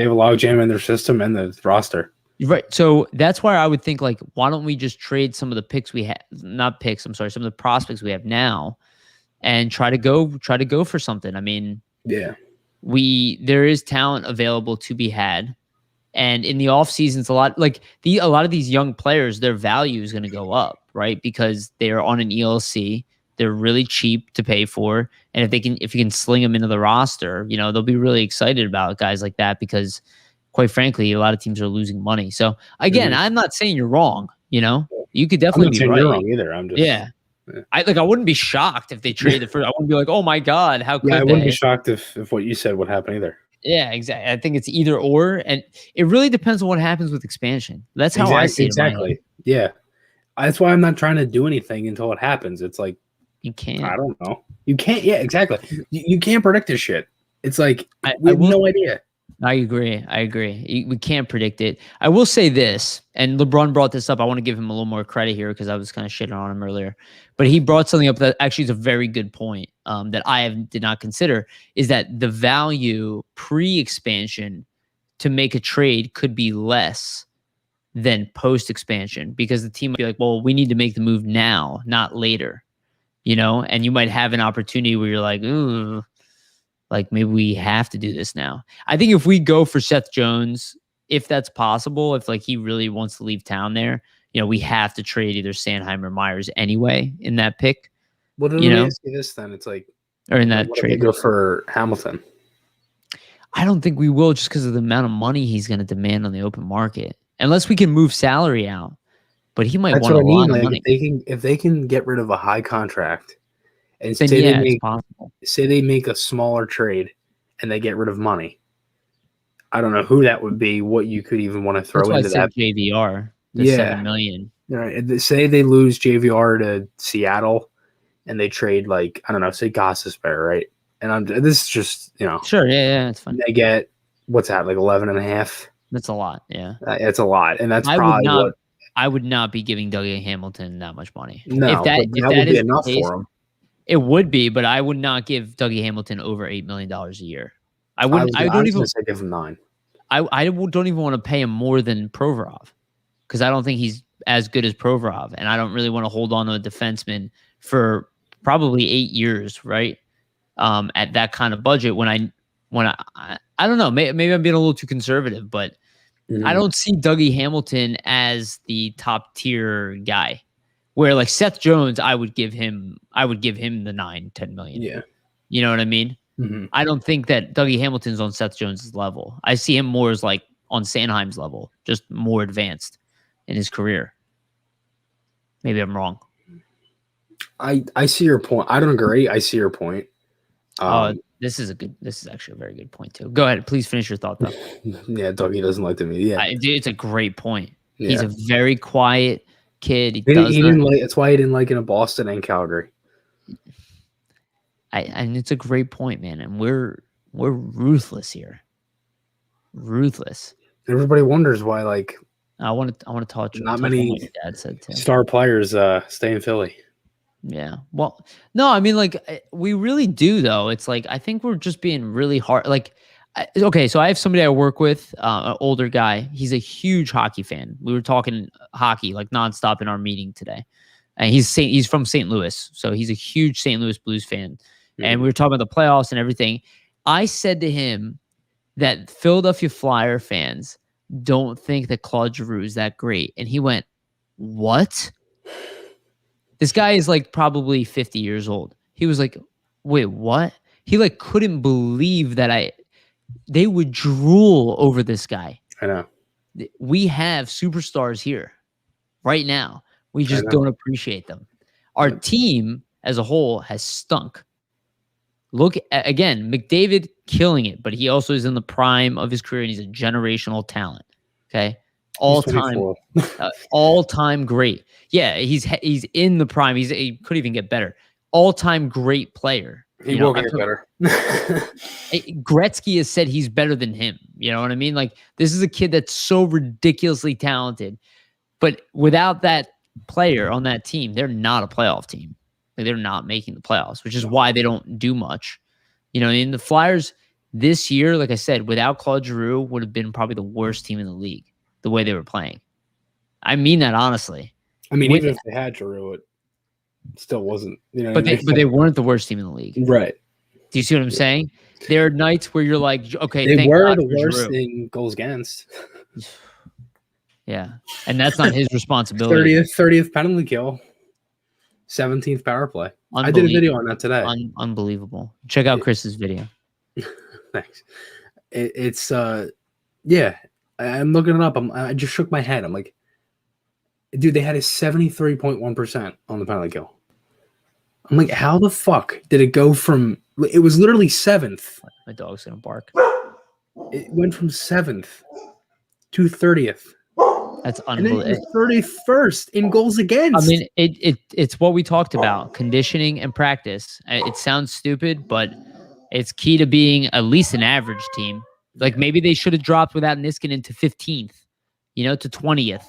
have a log jam in their system and the roster. Right. So that's why I would think, like, why don't we just trade some of the picks we have, not picks, I'm sorry, some of the prospects we have now, and try to go for something. I mean, yeah, there is talent available to be had. And in the off season, it's a lot of these young players, their value is going to go up, right? Because they are on an ELC. They're really cheap to pay for. And if you can sling them into the roster, they'll be really excited about guys like that because quite frankly, a lot of teams are losing money. So again, I'm not saying you're wrong. You could definitely be right. You're wrong either. I'm just I wouldn't be shocked if they traded the first. I wouldn't be like, oh my God, how could they? I wouldn't be shocked if what you said would happen either. Yeah, exactly. I think it's either or, and it really depends on what happens with expansion. That's how I see it. Exactly. Yeah. That's why I'm not trying to do anything until it happens. It's like you can't. I don't know. You can't. Yeah, exactly. You can't predict this shit. It's like we have no idea. I agree. We can't predict it. I will say this, and LeBron brought this up. I want to give him a little more credit here because I was kind of shitting on him earlier. But he brought something up that actually is a very good point that I did not consider, is that the value pre-expansion to make a trade could be less than post-expansion because the team might be like, well, we need to make the move now, not later. And you might have an opportunity where you're like, ooh, like maybe we have to do this now. I think if we go for Seth Jones, if that's possible, if like he really wants to leave town there, we have to trade either Sanheim or Myers anyway in that pick. Well, let me ask you this then. It's like, or in that trade, go for Hamilton. I don't think we will just because of the amount of money he's going to demand on the open market, unless we can move salary out. But he might want a lot of money. If they can get rid of a high contract. And then, say they make a smaller trade and they get rid of money. I don't know who that would be, what you could even want to throw into that. JVR, the $7 million. Right. Say they lose JVR to Seattle and they trade say Kase, right? And this is just, Sure, yeah, it's fine. They get, what's that, 11 and a half? That's a lot, yeah. It's a lot. And that's I would not be giving Dougie Hamilton that much money. No, if that would be enough for him. It would be, but I would not give Dougie Hamilton over $8 million a year. I don't even say give him 9. I don't even want to pay him more than Provorov because I don't think he's as good as Provorov, and I don't really want to hold on to a defenseman for probably 8 years, right? At that kind of budget, when I don't know, maybe I'm being a little too conservative, but I don't see Dougie Hamilton as the top tier guy. Where like Seth Jones, I would give him the 9-10 million. Yeah. You know what I mean? Mm-hmm. I don't think that Dougie Hamilton's on Seth Jones's level. I see him more as like on Sanheim's level, just more advanced in his career. Maybe I'm wrong. I see your point. I don't agree. I see your point. This is actually a very good point too. Go ahead. Please finish your thought though. Yeah, Dougie doesn't like the media. It's a great point. Yeah. He's a very quiet kid. He that's why he didn't like it in Boston and Calgary. And it's a great point, man. And we're ruthless here. Ruthless. Everybody wonders why. I want to talk. Not many what your dad said too. Star players stay in Philly. Yeah. Well, no, I mean, we really do though. It's I think we're just being really hard. Okay, so I have somebody I work with, an older guy. He's a huge hockey fan. We were talking hockey nonstop in our meeting today, and he's from St. Louis, so he's a huge St. Louis Blues fan. Mm-hmm. And we were talking about the playoffs and everything. I said to him that Philadelphia Flyer fans don't think that Claude Giroux is that great, and he went, "What?" This guy is probably 50 years old. He was like, "Wait, what?" He couldn't believe that they would drool over this guy. I know. We have superstars here right now. We just don't appreciate them. Our team as a whole has stunk. Look at, again, McDavid killing it, but he also is in the prime of his career and he's a generational talent. Okay. All time great. Yeah. He's in the prime. He could even get better. All time great player. He will get better. Gretzky has said he's better than him. You know what I mean? This is a kid that's so ridiculously talented, but without that player on that team, they're not a playoff team. They're not making the playoffs, which is why they don't do much. In the Flyers this year, like I said, without Claude Giroux, would have been probably the worst team in the league, the way they were playing. I mean that honestly. I mean, even if they had Giroux, it still wasn't, But they weren't the worst team in the league. Right. Do you see what I'm saying? There are nights where you're like, okay, they were the worst in goals against. Yeah, and that's not his responsibility. 30th penalty kill, 17th power play. I did a video on that today. Unbelievable. Check out Chris's video. Thanks. It's yeah. I'm looking it up. I just shook my head. I'm like, dude, they had a 73.1% on the penalty kill. I'm like, how the fuck did it go from? It was literally 7th. My dog's gonna bark. It went from 7th to 30th. That's unbelievable. 31st in goals against. I mean, it's what we talked about: conditioning and practice. It sounds stupid, but it's key to being at least an average team. Like maybe they should have dropped without Niskanen to 15th, to 20th.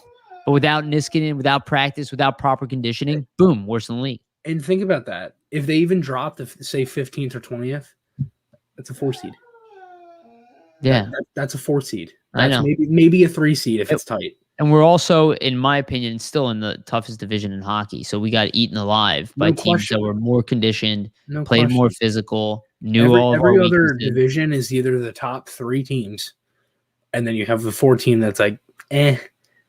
But without Niskanen, without practice, without proper conditioning, boom, worse than the league. And think about that. If they even dropped to say 15th or 20th, that's a 4 seed. Yeah, that's a 4 seed. That's I know. Maybe a 3 seed if it's tight. And we're also, in my opinion, still in the toughest division in hockey. So we got eaten alive by teams that were more conditioned, played more physical, knew all of our weaknesses. Every other division is either the top 3 teams, and then you have the 4 team that's like, and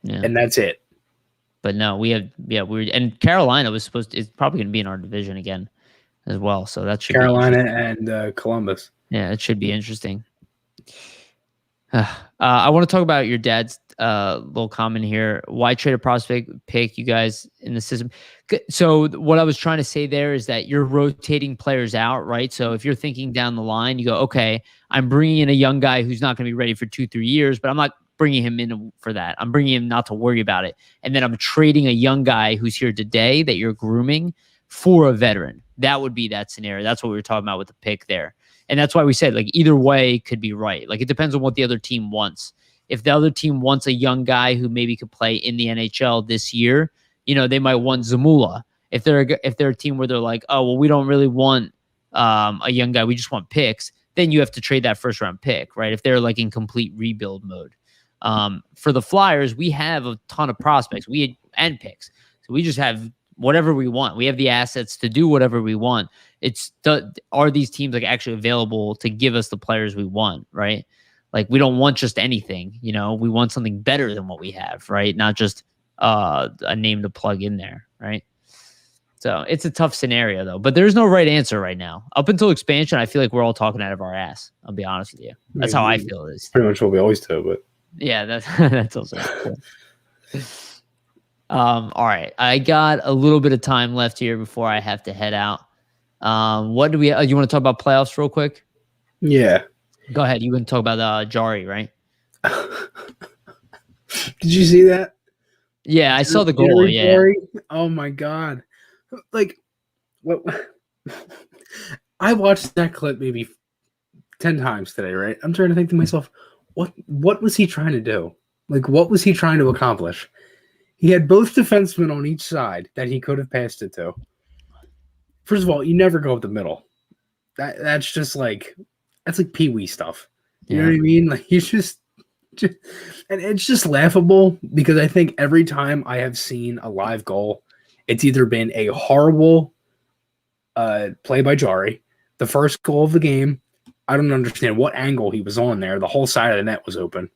that's it. But no, and Carolina is probably going to be in our division again as well. So that should Carolina and Columbus. Yeah, it should be interesting. I want to talk about your dad's little comment here. Why trade a prospect pick, you guys, in the system? So what I was trying to say there is that you're rotating players out, right? So if you're thinking down the line, you go, okay, I'm bringing in a young guy who's not going to be ready for 2-3 years, but I'm not bringing him in for that. I'm bringing him not to worry about it. And then I'm trading a young guy who's here today that you're grooming for a veteran. That would be that scenario. That's what we were talking about with the pick there. And that's why we said, like, either way could be right. Like, it depends on what the other team wants. If the other team wants a young guy who maybe could play in the NHL this year, they might want Zamula. If they're a team where they're like, oh, well, we don't really want a young guy, we just want picks, then you have to trade that first round pick, right? If they're like in complete rebuild mode. For the Flyers, we have a ton of prospects and picks. So we just have whatever we want. We have the assets to do whatever we want. Are these teams like actually available to give us the players we want, right? Like we don't want just anything, we want something better than what we have, right? Not just a name to plug in there, right? So it's a tough scenario though, but there's no right answer right now. Up until expansion, I feel like we're all talking out of our ass. I'll be honest with you. That's how I feel it is. Pretty much what we always do, but yeah, that's also cool. All right. I got a little bit of time left here before I have to head out. What do we, you want to talk about playoffs real quick? Yeah. Go ahead. You want to talk about Jari, right? Did you see that? Yeah, I saw the goal. Yeah. Oh my God. Like, what? I watched that clip maybe 10 times today, right? I'm trying to think to myself, what was he trying to do? Like, what was he trying to accomplish? He had both defensemen on each side that he could have passed it to. First of all, you never go up the middle. That's just like peewee stuff. You know what I mean? Like he's just and it's just laughable because I think every time I have seen a live goal, it's either been a horrible play by Jari. The first goal of the game, I don't understand what angle he was on there. The whole side of the net was open.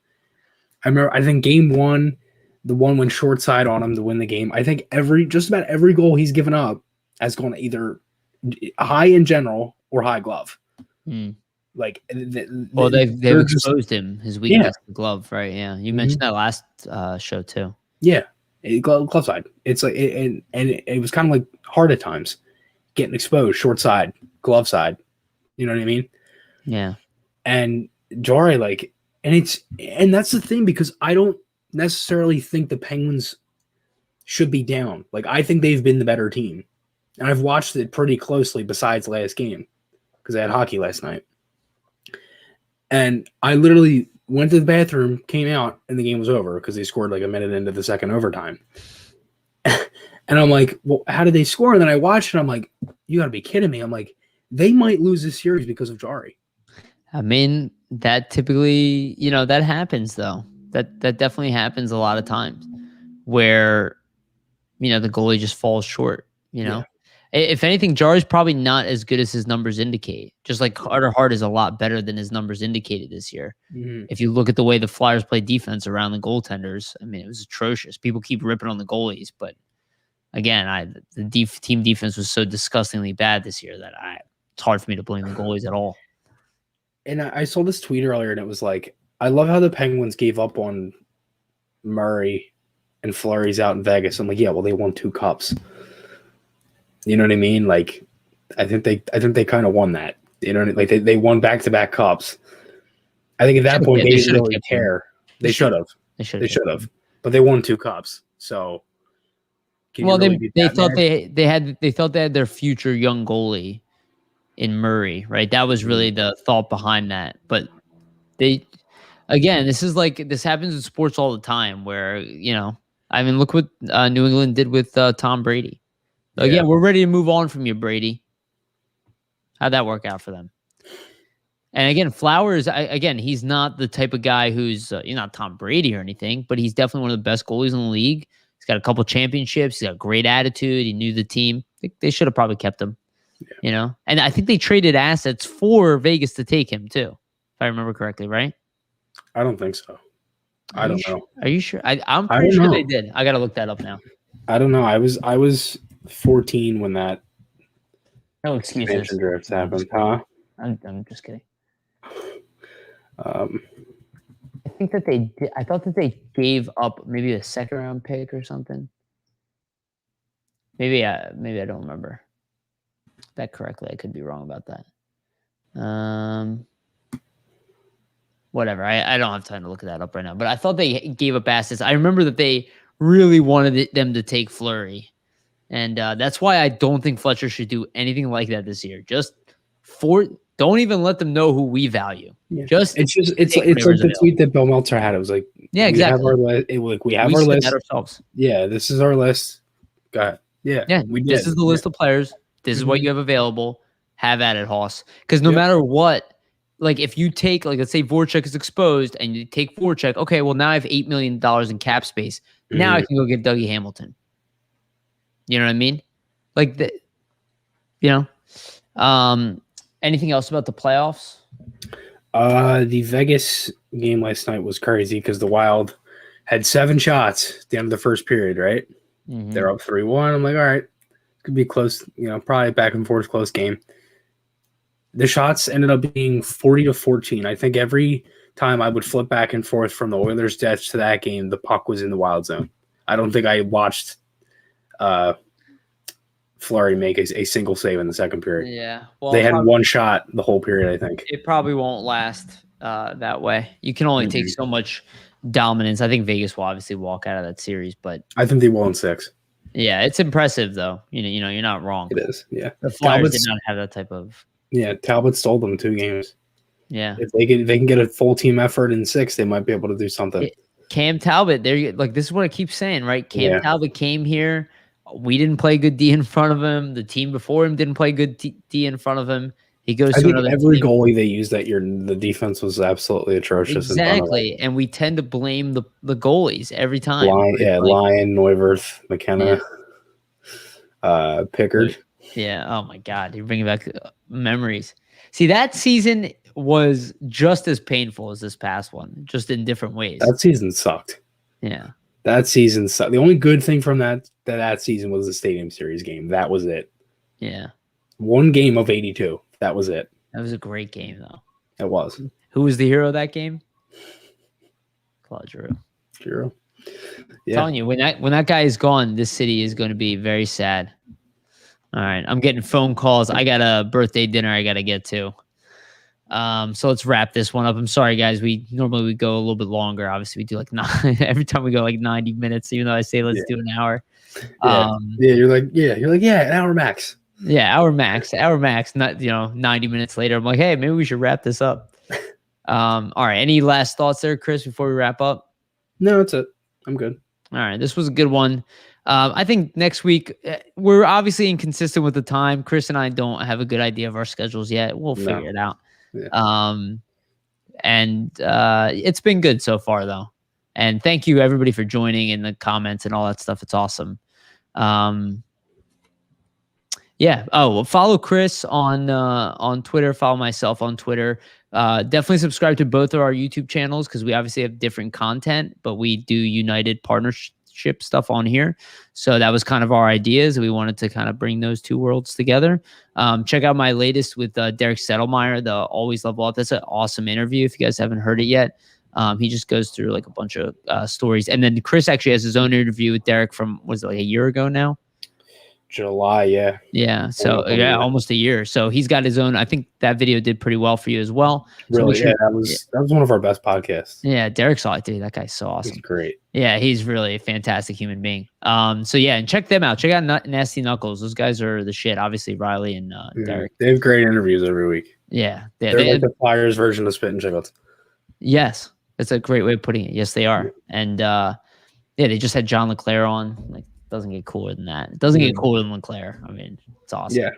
I think game 1, the one went short side on him to win the game. I think just about every goal he's given up has gone either high in general or high glove. Like, they've exposed him his weakness, the glove, right? Yeah, you mentioned that last show too. Yeah, glove side. It's like, and it was kind of like hard at times, getting exposed, short side, glove side. You know what I mean? Yeah. And Jari, and that's the thing, because I don't necessarily think the Penguins should be down. Like, I think they've been the better team. And I've watched it pretty closely besides last game because I had hockey last night. And I literally went to the bathroom, came out, and the game was over because they scored like a minute into the second overtime. And I'm like, well, how did they score? And then I watched it. I'm like, you got to be kidding me. I'm like, they might lose this series because of Jari. I mean, that typically, that happens though. That definitely happens a lot of times where, the goalie just falls short, If anything, Jari's probably not as good as his numbers indicate. Just like Carter Hart is a lot better than his numbers indicated this year. If you look at the way the Flyers play defense around the goaltenders, I mean, it was atrocious. People keep ripping on the goalies, but again, the team defense was so disgustingly bad this year that it's hard for me to blame the goalies at all. And I saw this tweet earlier, and it was like, I love how the Penguins gave up on Murray and Fleury's out in Vegas. I'm like, yeah, well, they won 2 cups. You know what I mean? Like, I think they kind of won that. You know, like they won back-to-back cups. I think at that point they didn't really care. They should have. They should have. But they won 2 cups. So, well, they thought they had their future young goalie in Murray, right? That was really the thought behind that. But this happens in sports all the time where, I mean, look what New England did with Tom Brady. Again, we're ready to move on from you, Brady. How'd that work out for them? And again, Flowers, he's not the type of guy who's not Tom Brady or anything, but he's definitely one of the best goalies in the league. He's got a couple championships. He's got a great attitude. He knew the team. I think they should have probably kept him, And I think they traded assets for Vegas to take him too, if I remember correctly, right? I don't think so. I don't know. Are you sure? I'm pretty sure they did. I got to look that up now. I don't know. I was 14 when that excuses draft happened, huh? I'm just kidding. I think that they did. I thought that they gave up maybe a 2nd round pick or something. Maybe I don't remember that correctly. I could be wrong about that. Whatever. I don't have time to look that up right now. But I thought they gave up assets. I remember that they really wanted them to take Fleury. And that's why I don't think Fletcher should do anything like that this year. Don't even let them know who we value. Yeah. It's like the tweet that Bill Meltzer had. It was like, exactly. We have our list ourselves. Yeah, this is our list. Got it. Yeah. This is the list of players. This is what you have available. Have at it, Hoss. Because no matter what, like if you take, like let's say Voracek is exposed and you take Voracek, okay, well now I have $8 million in cap space. Now I can go get Dougie Hamilton. You know what I mean? Like anything else about the playoffs? The Vegas game last night was crazy because the Wild had 7 shots at the end of the first period, right? They're up 3-1. I'm like, all right, could be close, probably back and forth close game. The shots ended up being 40-14. I think every time I would flip back and forth from the Oilers' death to that game, the puck was in the Wild zone. I don't think I watched Fleury make a single save in the second period. Yeah. Well, they had 1 shot the whole period, I think. It probably won't last that way. You can only take so much dominance. I think Vegas will obviously walk out of that series, but I think they will in 6. Yeah, it's impressive though. You're not wrong. It is. Yeah. The Flyers did not have that type of. Yeah, Talbot stole them 2 games. Yeah. If they can get a full team effort in 6, they might be able to do something. Cam Talbot, this is what I keep saying, right? Cam Talbot came here. We didn't play good D in front of him. The team before him didn't play good D in front of him. He goes to another every team. Goalie they used that year, the defense was absolutely atrocious. Exactly, and we tend to blame the goalies every time. Lyon, Neuwirth, McKenna, Pickard. Yeah. Oh my God, you're bringing back memories. See, that season was just as painful as this past one, just in different ways. That season sucked. Yeah. That season sucked. The only good thing from that season was the Stadium Series game. That was it. Yeah. 1 game of 82. That was it. That was a great game, though. It was. Who was the hero of that game? Claude Giroux. Giroux. Yeah. I'm telling you, when that guy is gone, this city is going to be very sad. All right, I'm getting phone calls. I got a birthday dinner I got to get to. So let's wrap this one up. I'm sorry, guys. We normally go a little bit longer. Obviously, we do like 9 every time we go like 90 minutes. Even though I say let's do an hour. You're like an hour max. Yeah, hour max. Not 90 minutes later. I'm like, hey, maybe we should wrap this up. All right. Any last thoughts there, Chris, before we wrap up? No, that's it. I'm good. All right, this was a good one. I think next week, we're obviously inconsistent with the time. Chris and I don't have a good idea of our schedules yet. We'll figure it out. Yeah. And it's been good so far, though. And thank you, everybody, for joining in the comments and all that stuff. It's awesome. Yeah. Oh, well, follow Chris on Twitter. Follow myself on Twitter. Definitely subscribe to both of our YouTube channels because we obviously have different content, but we do united partnership stuff on here. So that was kind of our ideas. We wanted to kind of bring those two worlds together. Check out my latest with Derek Settlemeyer, the Always Love Off. That's an awesome interview. If you guys haven't heard it yet, he just goes through like a bunch of stories. And then Chris actually has his own interview with Derek from, was it like a year ago now? July, yeah. Yeah. So yeah, almost a year. So he's got his own. I think that video did pretty well for you as well. So really, yeah, that was one of our best podcasts. Yeah, Derek saw it, dude. That guy's so awesome. He's great. Yeah, he's really a fantastic human being. So yeah, and check them out. Check out Nasty Knuckles. Those guys are the shit. Obviously, Riley and Derek. They have great interviews every week. Yeah, they're like the Flyers version of Spit and Chicklets. Yes, that's a great way of putting it. Yes, they are. And yeah, they just had John LeClaire on. Like, doesn't get cooler than that. It doesn't get cooler than LeClaire. I mean, it's awesome.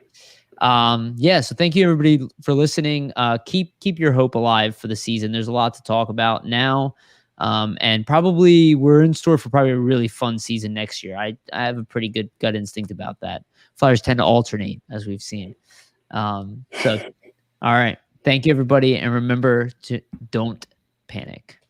Yeah. So thank you everybody for listening. Keep your hope alive for the season. There's a lot to talk about now. And probably we're in store for probably a really fun season next year. I have a pretty good gut instinct about that. Flyers tend to alternate, as we've seen. All right. Thank you everybody. And remember to don't panic.